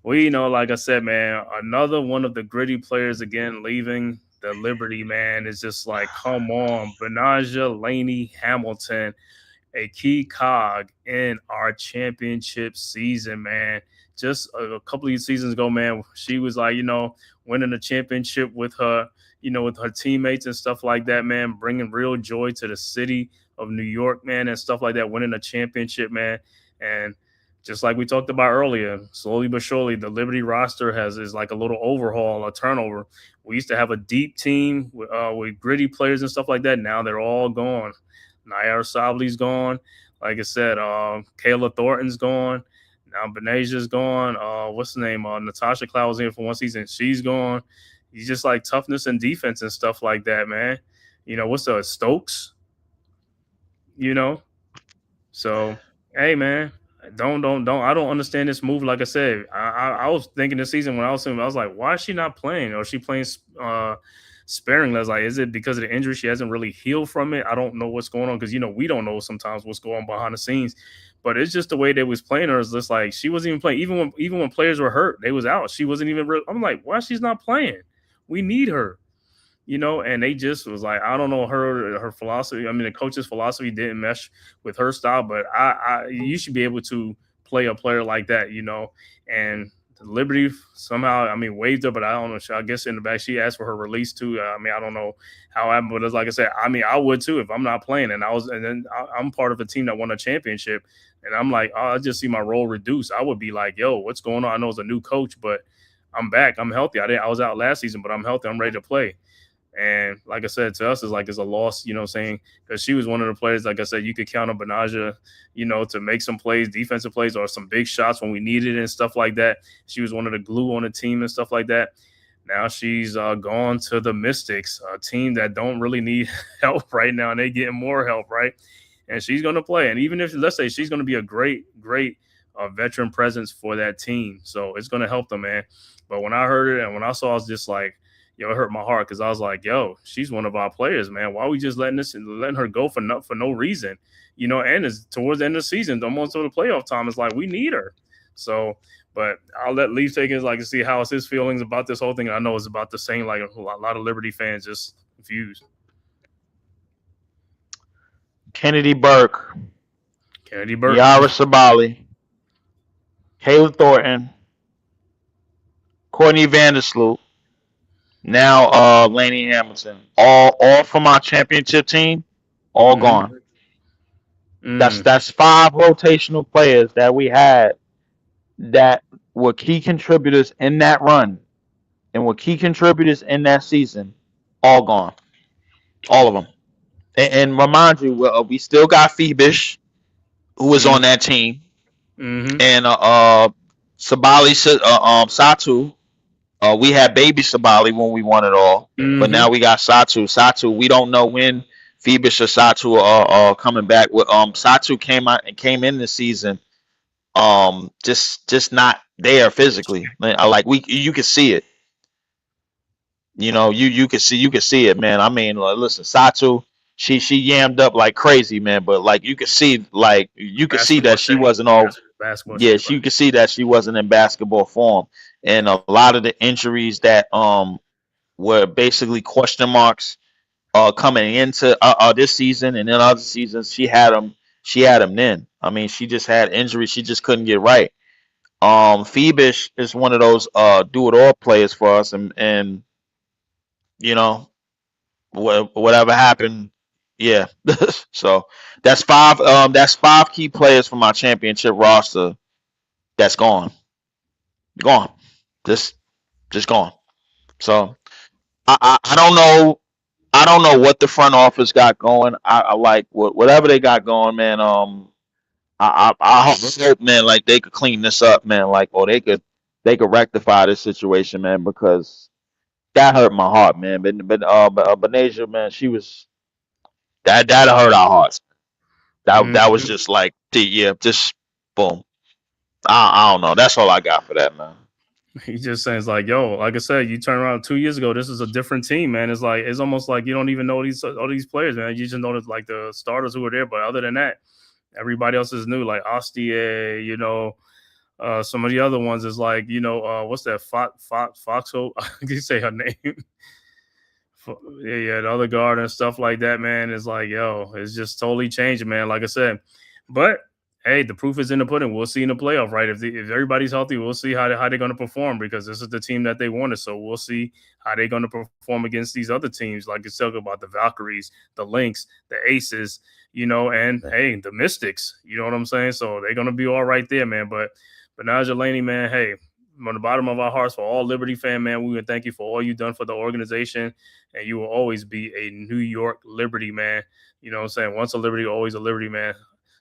like I said, man, another one of the gritty players again leaving the Liberty, man. Is just like, come on, Benaja Laney Hamilton, a key cog in our championship season, man. Just a couple of seasons ago, man, she was like, winning a championship with her, with her teammates and stuff like that, man, bringing real joy to the city of New York, man, and stuff like that, winning a championship, man. And just like we talked about earlier, slowly but surely, the Liberty roster is like a little overhaul, a turnover. We used to have a deep team with gritty players and stuff like that. Now they're all gone. Nair Sabli's gone. Like I said, Kayla Thornton's gone. Now Benaja's gone. What's the name? Natasha Cloud was in for one season. She's gone. He's just like toughness and defense and stuff like that, man. What's the Stokes? You know, so hey, man, don't. I don't understand this move. Like I said, I was thinking this season when I was like, why is she not playing? Or is she playing sparingly? I was like, is it because of the injury? She hasn't really healed from it. I don't know what's going on because we don't know sometimes what's going on behind the scenes. But it's just the way they was playing her is just like she wasn't even playing. Even when players were hurt, they was out. She wasn't even real. I'm like, why she's not playing? We need her. And they just was like, I don't know, her philosophy. I mean, the coach's philosophy didn't mesh with her style, but you should be able to play a player like that, and Liberty somehow, I mean, waived her, but I don't know. I guess in the back she asked for her release too. I mean, I don't know how it happened, but it's like I said, I mean, I would too if I'm not playing, and then I'm part of a team that won a championship, and I'm like, oh, I just see my role reduced. I would be like, yo, what's going on? I know it's a new coach, but I'm back. I'm healthy. I was out last season, but I'm healthy. I'm ready to play. And like I said, to us, it's like it's a loss, you know, saying because she was one of the players, like I said, you could count on Benaja, you know, to make some plays, defensive plays, or some big shots when we needed it and stuff like that. She was one of the glue on the team and stuff like that. Now she's gone to the Mystics, a team that don't really need help right now, and they getting more help, right? And she's going to play. And even if, let's say, she's going to be a great veteran presence for that team. So it's going to help them, man. But when I heard it and when I saw it, I was just like, yo, it hurt my heart because I was like, yo, she's one of our players, man. Why are we just letting her go for no reason? You know, and it's towards the end of the season, almost to the playoff time. It's like we need her. So, but I'll let Leaf take it, like, to see how his feelings about this whole thing. I know it's about the same, like a lot of Liberty fans just confused. Kennedy Burke, Kennedy Burke, Yara Sabali, Kayla Thornton, Courtney Vandersloot, now Laney Hamilton, all from our championship team, all gone. That's 5 rotational players that we had that were key contributors in that run and were key contributors in that season, all gone, all of them. And remind you, we still got Phoebish, who was on that team, and Sabali, Satu. We had baby Sabali when we won it all, but now we got Satu. Satu, we don't know when Phoebish or Satu are coming back. Satu came in the season, just not there physically. Like you can see it. You know, you can see it, man. I mean, listen, Satu, she yammed up like crazy, man. But like you can see that she wasn't all. Yeah, you can see that she wasn't in basketball form, and a lot of the injuries that were basically question marks coming into this season and then other seasons, she had them. She had them then. I mean, she just had injuries. She just couldn't get right. Phoebish is one of those do it all players for us, and you know, whatever happened, yeah. So that's 5. That's 5 key players from our championship roster. That's gone, just gone. So I don't know. I don't know what the front office got going. I like whatever they got going, man. I hope, man, like they could clean this up, man. Like, or they could rectify this situation, man, because that hurt my heart, man. But Benasia, man, she was that hurt our hearts. That was just like, yeah, just boom. I don't know. That's all I got for that, man. He just saying, like, yo, like I said, you turn around 2 years ago, this is a different team, man. It's like, it's almost like you don't even know all these players, man. You just know that, like, the starters who were there, but other than that, everybody else is new, like Ostie, you know. Some of the other ones is like, you know, what's that? Foxhole? I can say her name. Yeah, the other guard and stuff like that, man. Is like, yo, it's just totally changing, man. Like I said, but hey, the proof is in the pudding. We'll see in the playoff, right? If everybody's healthy, we'll see how they're going to perform because this is the team that they wanted. So we'll see how they're going to perform against these other teams, like it's talking about the Valkyries, the Lynx, the Aces, you know, and hey, the Mystics. You know what I'm saying? So they're going to be all right there, man. But Naja Laney, man, hey, from the bottom of our hearts, for all Liberty fan, man, we would thank you for all you've done for the organization, and you will always be a New York Liberty, man. You know what I'm saying? Once a Liberty, always a Liberty, man.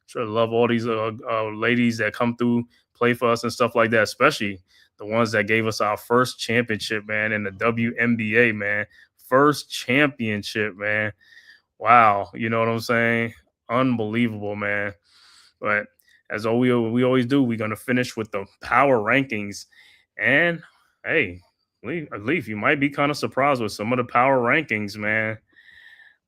Sure, love all these ladies that come through, play for us and stuff like that, especially the ones that gave us our first championship, man, in the WNBA, man. First championship, man. Wow. You know what I'm saying? Unbelievable, man. But as we always do, we're going to finish with the power rankings. And, hey, Leaf, you might be kind of surprised with some of the power rankings, man.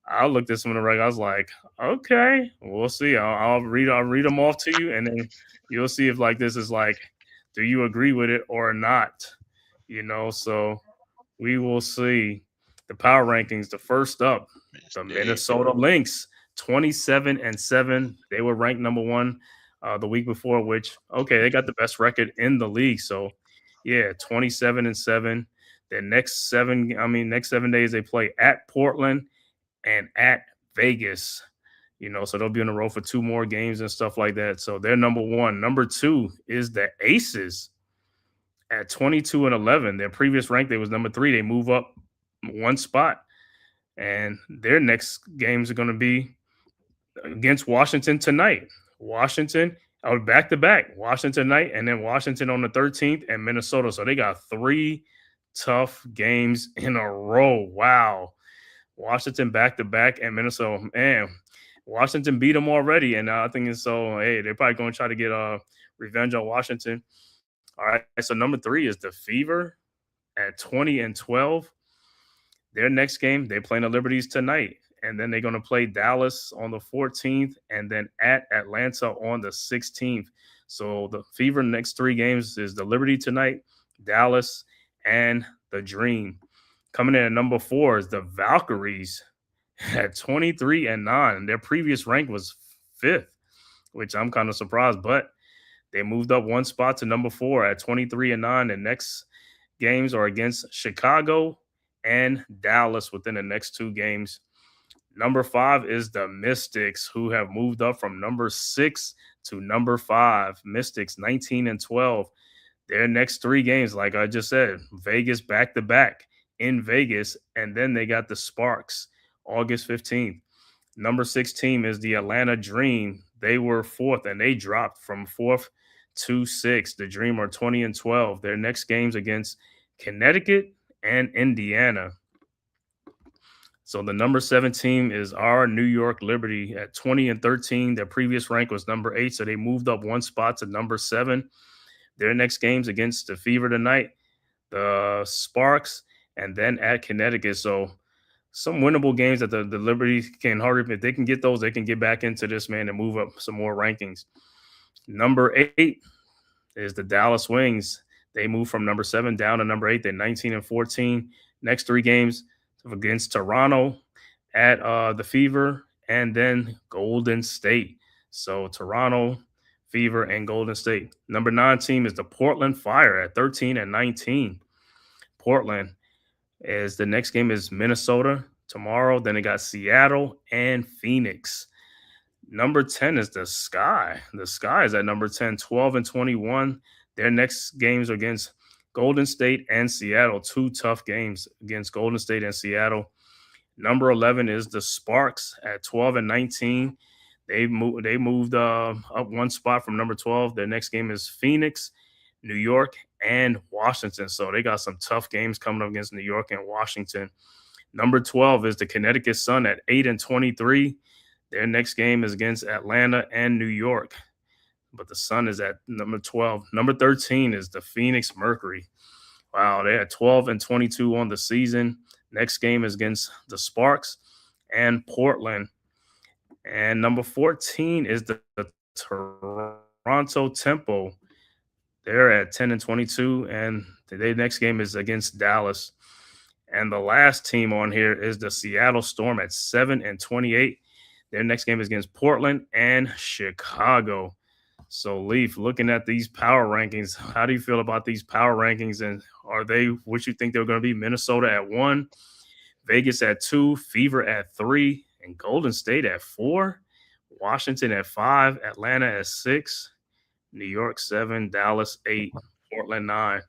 I looked at some of the records. I was like, okay, we'll see. I'll read them off to you, and then you'll see if like this is like, do you agree with it or not? You know, so we will see the power rankings. The first up, the Minnesota Lynx, 27-7. They were ranked number 1 the week before, which, okay, they got the best record in the league. So Yeah, 27-7. The next 7 days they play at Portland and at Vegas. So they'll be on the road for two more games and stuff like that. So they're number one. Number two is the Aces at 22-11. Their previous rank, they was number three. They move up one spot, and their next games are going to be against Washington tonight. Washington out back to back. Washington tonight, and then Washington on the 13th, and Minnesota. So they got three tough games in a row. Wow. Washington back to back, and Minnesota. Man, Washington beat them already, and I think it's so. Hey, they're probably going to try to get revenge on Washington. All right, so number three is the Fever at 20-12. Their next game, they play the Liberties tonight, and then they're going to play Dallas on the 14th, and then at Atlanta on the 16th. So the Fever next three games is the Liberty tonight, Dallas, and the Dream. Coming in at number four is the Valkyries at 23-9. Their previous rank was fifth, which I'm kind of surprised, but they moved up one spot to number four at 23-9. The next games are against Chicago and Dallas within the next two games. Number five is the Mystics, who have moved up from number 6 to number 5. Mystics 19-12. Their next three games, like I just said, Vegas back to back in Vegas, and then they got the Sparks August 15th. Number 6 team is the Atlanta Dream. They were fourth, and they dropped from fourth to sixth. The Dream are 20-12. Their next games against Connecticut and Indiana. So the number 7 team is our New York Liberty at 20-13. Their previous rank was number 8, so they moved up one spot to number 7. Their next games against the Fever tonight, the Sparks, and then at Connecticut. So some winnable games that the Liberty can hurry. If they can get those, they can get back into this, man, and move up some more rankings. Number 8 is the Dallas Wings. They moved from number 7 down to number 8. They're 19-14. Next three games against Toronto, at the Fever, and then Golden State. So Toronto, Fever, and Golden State. Number 9 team is the Portland Fire at 13-19. Portland is the next game is Minnesota tomorrow. Then they got Seattle and Phoenix. Number 10 is the Sky. The Sky is at number 10, 12-21. Their next games are against Golden State and Seattle. Two tough games against Golden State and Seattle. Number 11 is the Sparks at 12-19. They moved up one spot from number 12. Their next game is Phoenix, New York, and Washington. So they got some tough games coming up against New York and Washington. Number 12 is the Connecticut Sun at 8-23. Their next game is against Atlanta and New York, but the Sun is at number 12. Number 13 is the Phoenix Mercury. Wow, they had 12-22 on the season. Next game is against the Sparks and Portland. And number 14 is the Toronto Tempo. They're at 10-22, and their next game is against Dallas. And the last team on here is the Seattle Storm at 7-28. Their next game is against Portland and Chicago. So, Leaf, looking at these power rankings, how do you feel about these power rankings? And are they what you think they're going to be? Minnesota at 1, Vegas at 2, Fever at 3, and Golden State at 4, Washington at 5, Atlanta at 6, New York 7, Dallas 8, Portland 9.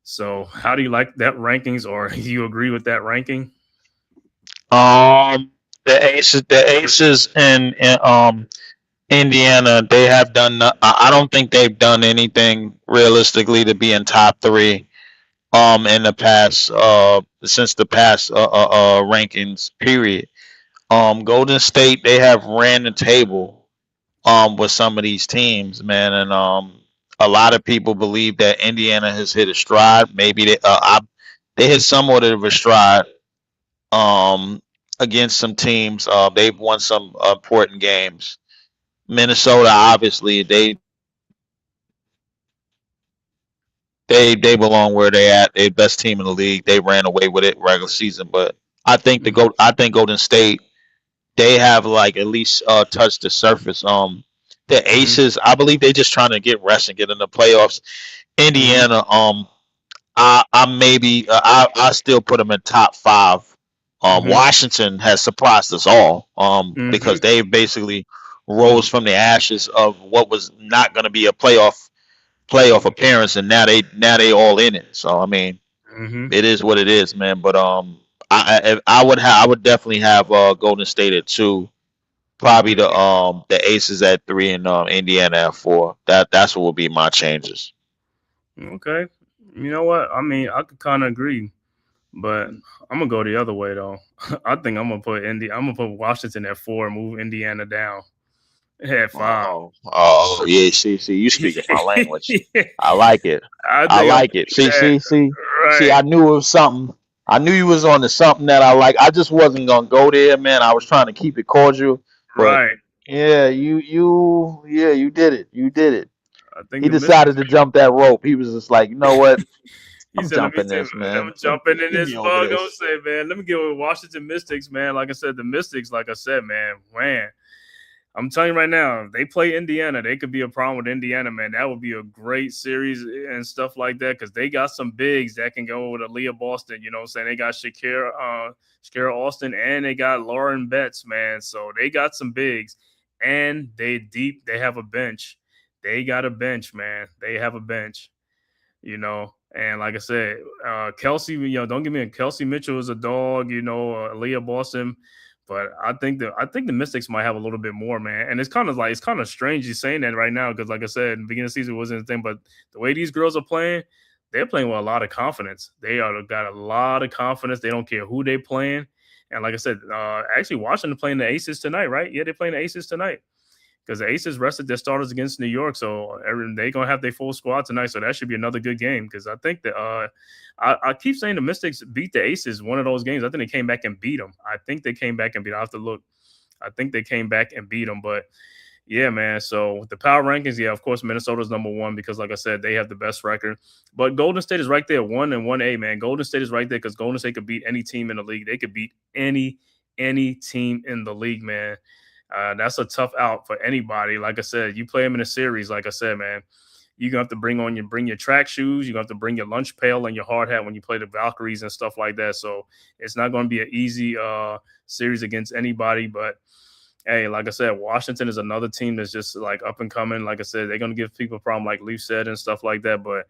So, how do you like that rankings, or do you agree with that ranking? The Aces and Indiana, they have done. I don't think they've done anything realistically to be in top 3. In the past, since the past rankings period. Golden State, they have ran the table with some of these teams, man, and a lot of people believe that Indiana has hit a stride. Maybe they hit somewhat of a stride against some teams. They've won some important games. Minnesota, obviously, they belong where they at. They best team in the league. They ran away with it regular season, but I think Golden State, they have like at least touched the surface. The Aces, I believe they just trying to get rest and get in the playoffs. Indiana, I maybe I still put them in top five. Mm-hmm. Washington has surprised us all. Mm-hmm. Because they basically rose from the ashes of what was not going to be a playoff appearance, and now they all in it. So I mean, Mm-hmm. it is what it is, man. But I would definitely have Golden State at two. Probably the Aces at three and Indiana at four. That's what will be my changes. Okay. You know what? I mean, I could kind of agree, but I'm gonna go the other way though. I think I'm gonna put Washington at four and move Indiana down at five. Yeah. See, you speaking my language. I I like it. I think I'm like it. that See. right, I knew it was something. I knew you was on to something that I like. I just wasn't gonna go there, man. I was trying to keep it cordial, but right. yeah, you did it. You did it. I think He the Mystics. decided to jump that rope. He was just like, you know what? He I'm said, "Let me jumping see. this, man. I'm jumping in Get this me over bug." Don't this. say, man. Let me get with Washington Mystics, man. Like I said, the Mystics. Like I said, man. I'm telling you right now, if they play Indiana, they could be a problem with Indiana, man. That would be a great series and stuff like that because they got some bigs that can go with Aaliyah Boston. You know what I'm saying? They got Shakira Austin, and they got Lauren Betts, man. So they got some bigs, and they deep. They have a bench. They got a bench, man. They have a bench. And like I said, Kelsey, don't get me wrong, Kelsey Mitchell is a dog, Leah Boston, but I think the Mystics might have a little bit more, man. And it's kind of strange you saying that right now because, like I said, in the beginning of the season it wasn't a thing, but the way these girls are playing, they're playing with a lot of confidence. They are got a lot of confidence. They don't care who they playing. And like I said, actually Washington playing the Aces tonight, right? Yeah, they're playing the Aces tonight because the Aces rested their starters against New York, so they're gonna have their full squad tonight. So that should be another good game because I think that I keep saying the Mystics beat the Aces one of those games. I think they came back and beat them. I think they came back and beat. I have to look. I think they came back and beat them, but yeah, man. So the power rankings, yeah, of course, Minnesota's number one because, like I said, they have the best record. But Golden State is right there, 1-1A, man. Golden State is right there because Golden State could beat any team in the league. They could beat any team in the league, man. That's a tough out for anybody. Like I said, you play them in a series. Like I said, man, you're gonna have to bring your track shoes. You're gonna have to bring your lunch pail and your hard hat when you play the Valkyries and stuff like that. So it's not going to be an easy series against anybody, but hey, like I said, Washington is another team that's just like up and coming. Like I said, they're gonna give people a problem, like Leaf said and stuff like that. But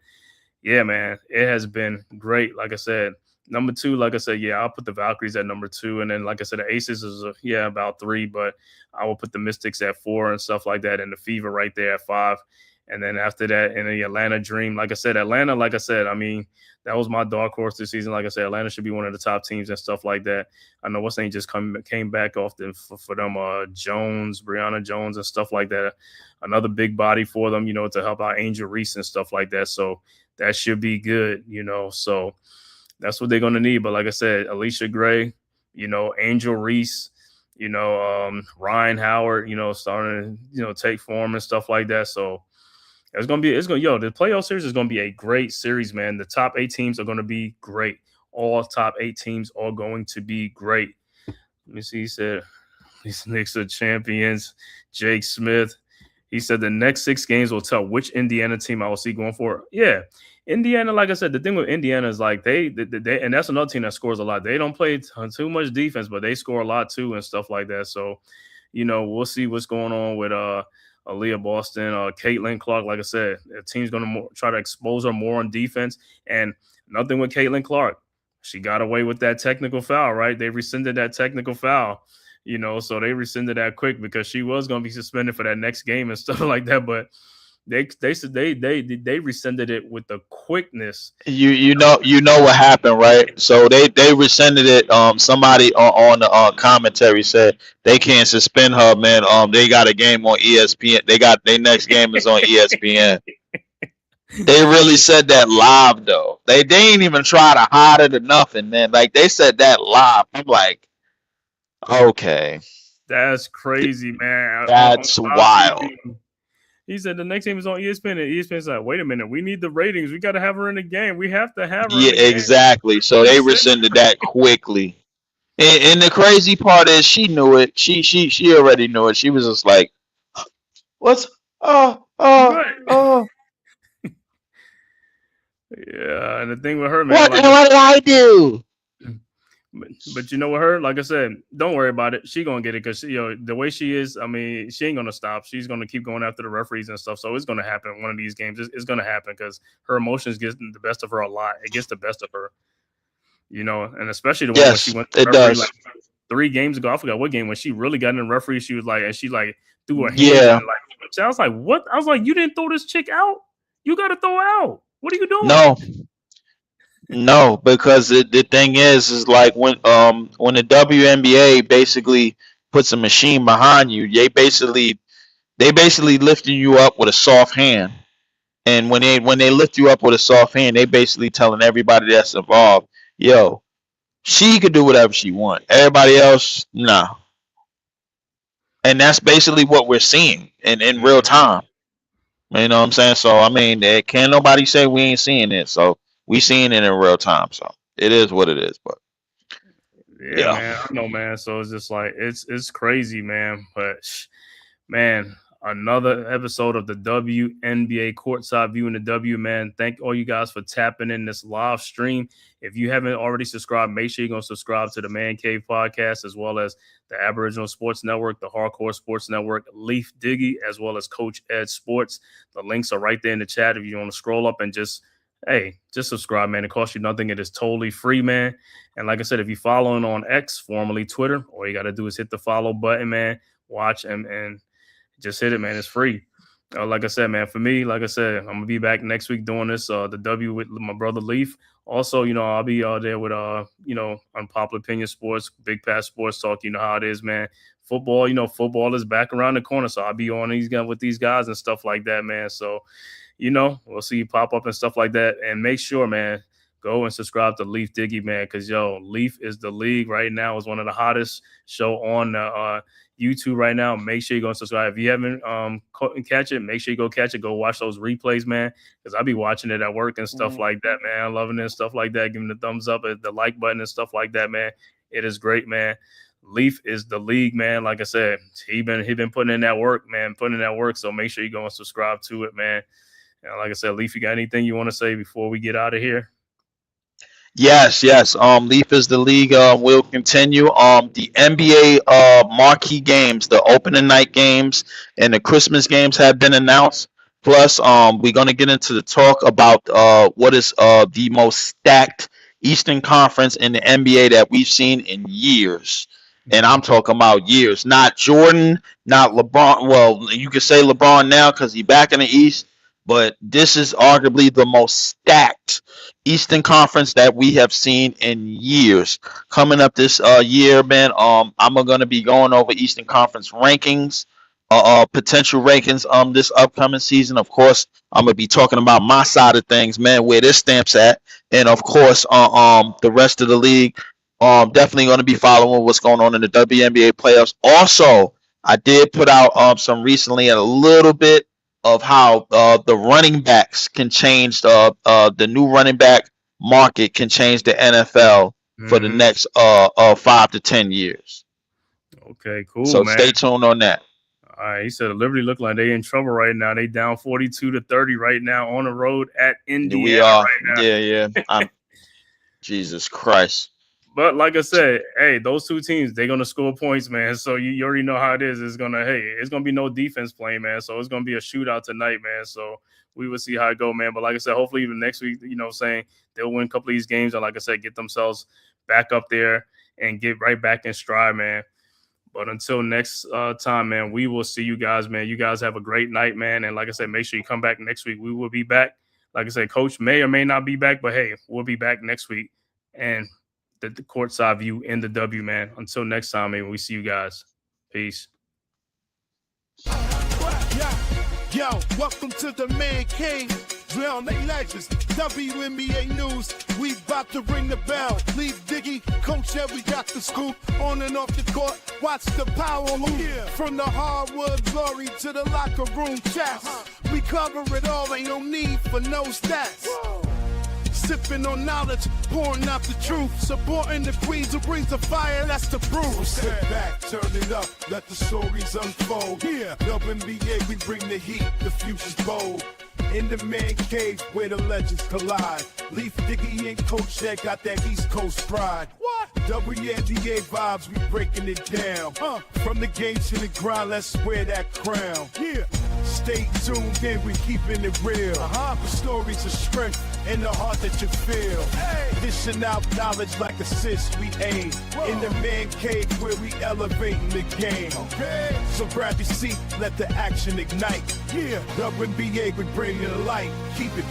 yeah, man, it has been great. Like I said, number two, like I said, yeah, I'll put the Valkyries at number two, and then like I said, the Aces is about three, but I will put the Mystics at four and stuff like that, and the Fever right there at five. And then after that, in the Atlanta Dream, like I said, Atlanta, like I said, I mean, that was my dark horse this season. Like I said, Atlanta should be one of the top teams and stuff like that. I know what's name just came back off for them, Jones, Brianna Jones, and stuff like that. Another big body for them, to help out Angel Reese and stuff like that. So that should be good, So that's what they're gonna need. But like I said, Alicia Gray, Angel Reese, Ryan Howard, starting to, take form and stuff like that. So the playoff series is gonna be a great series, man. The top 8 teams are gonna be great. All top 8 teams are going to be great. Let me see. He said these Knicks are champions. Jake Smith. He said the next 6 games will tell which Indiana team I will see going forward. Yeah, Indiana. Like I said, the thing with Indiana is like they and that's another team that scores a lot. They don't play too much defense, but they score a lot too and stuff like that. So, we'll see what's going on with Aaliyah Boston, Caitlin Clark. Like I said, the team's going to try to expose her more on defense. And nothing with Caitlin Clark. She got away with that technical foul, right? They rescinded that technical foul, so they rescinded that quick because she was going to be suspended for that next game and stuff like that. But they said they rescinded it with the quickness. You know what happened, right? So they rescinded it. Somebody on the commentary said they can't suspend her, man. They got a game on ESPN. They got their next game is on ESPN. They really said that live though. They ain't even try to hide it or nothing, man. Like they said that live. I'm like, okay, That's crazy, man. that's On live wild. TV. He said the next game is on ESPN, and ESPN's like, wait a minute, we need the ratings. We got to have her in the game. We have to have her in Yeah, the game. exactly. So they rescinded that quickly. And the crazy part is she knew it. She already knew it. She was just like, what's uh uh Right. uh Yeah, and the thing with her, man, What did I do? but you know what, her, like I said, don't worry about it. She gonna get it because the way she is. I mean, she ain't gonna stop. She's gonna keep going after the referees and stuff. So it's gonna happen. One of these games, it's gonna happen because her emotions get the best of her a lot. It gets the best of her, and especially the one when she Yes, went to it the referee does. like 3 games ago. I forgot what game when she really got in the referee. She was like, and she like threw her hands Yeah. and like. I was like, what? I was like, you didn't throw this chick out. You got to throw her out. What are you doing? No, because the thing is like when the WNBA basically puts a machine behind you, they basically lifting you up with a soft hand. And when they lift you up with a soft hand, they basically telling everybody that's involved, yo, she could do whatever she want. Everybody else, nah. And that's basically what we're seeing in real time. You know what I'm saying? So I mean, can't nobody say we ain't seeing it. So we seeing it in real time. So it is what it is. But Yeah, man, I know, man. So it's just like it's crazy, man. But man, another episode of the WNBA Courtside View in the W, man. Thank all you guys for tapping in this live stream. If you haven't already subscribed, make sure you're going to subscribe to the Man Cave Podcast, as well as the Aboriginal Sports Network, the Hardcore Sports Network, Leaf Diggy, as well as Coach Ed Sports. The links are right there in the chat if you want to scroll up and just subscribe, man. It costs you nothing. It is totally free, man. And like I said, if you're following on X, formerly Twitter, all you got to do is hit the follow button, man. Watch and just hit it, man. It's free. Like I said, man, for me, like I said, I'm gonna be back next week doing this, the W with my brother Leaf. Also, I'll be there with Unpopular Opinion Sports, Big Pass Sports Talk. You know how it is, man. Football, football is back around the corner, so I'll be on with these guys and stuff like that, man. So, we'll see you pop up and stuff like that. And make sure, man, go and subscribe to Leaf Diggy, man, because Leaf is the league right now. Is one of the hottest show on YouTube right now. Make sure you go and subscribe. If you haven't catch it, make sure you go catch it. Go watch those replays, man, because I'll be watching it at work and stuff like that, man. I'm loving it and stuff like that. Giving the thumbs up, the like button and stuff like that, man. It is great, man. Leaf is the league, man. Like I said, he been putting in that work, man, So make sure you go and subscribe to it, man. And like I said, Leaf, you got anything you want to say before we get out of here? Yes. Leaf is the league. Will continue. The NBA marquee games, the opening night games, and the Christmas games have been announced. Plus, we're gonna get into the talk about what is the most stacked Eastern Conference in the NBA that we've seen in years. And I'm talking about years, not Jordan, not LeBron. Well, you could say LeBron now because he's back in the East, but this is arguably the most stacked Eastern Conference that we have seen in years. Coming up this year, man, I'm going to be going over Eastern Conference rankings, potential rankings this upcoming season. Of course, I'm going to be talking about my side of things, man, where this stamps at, and of course, the rest of the league. Definitely going to be following what's going on in the WNBA playoffs. Also, I did put out some recently a little bit of how the running backs can change the new running back market can change the NFL for the next 5 to 10 years. Okay, cool. So man. Stay tuned on that. All right, he said Liberty look like they in trouble right now. They down 42-30 right now on the road at Indiana. We are. Right now. Yeah. Jesus Christ. But like I said, hey, those two teams, they're gonna score points, man. So you already know how it is. It's gonna be no defense playing, man. So it's gonna be a shootout tonight, man. So we will see how it go, man. But like I said, hopefully even next week, they'll win a couple of these games and like I said, get themselves back up there and get right back in stride, man. But until next time, man, we will see you guys, man. You guys have a great night, man. And like I said, make sure you come back next week. We will be back. Like I said, Coach may or may not be back, but hey, we'll be back next week. And the Courtside View in the W, man. Until next time, man, we see you guys. Peace. Yo, welcome to the Man Cave. Drown they legends. WNBA news. We about to ring the bell. Leave Diggy, Coach Ed, we got the scoop. On and off the court, watch the power move. From the hardwood glory to the locker room chats. We cover it all, ain't no need for no stats. Sipping on knowledge, pouring out the truth. Supporting the queens who brings the fire, that's the proof. So sit back, turn it up, let the stories unfold. WNBA, we bring the heat, the future's bold. In the man cave where the legends collide. Leaf Diggy and Courtside got that East Coast pride. What? WNBA vibes, we breaking it down. From the game to the grind, let's wear that crown. Yeah. Stay tuned in, we keeping it real. The stories of strength and the heart that you feel. Dishing out knowledge like assists we aim. In the man cave where we elevating the game. So grab your seat, let the action ignite. Yeah, WNBA, we bring it to light. Keep it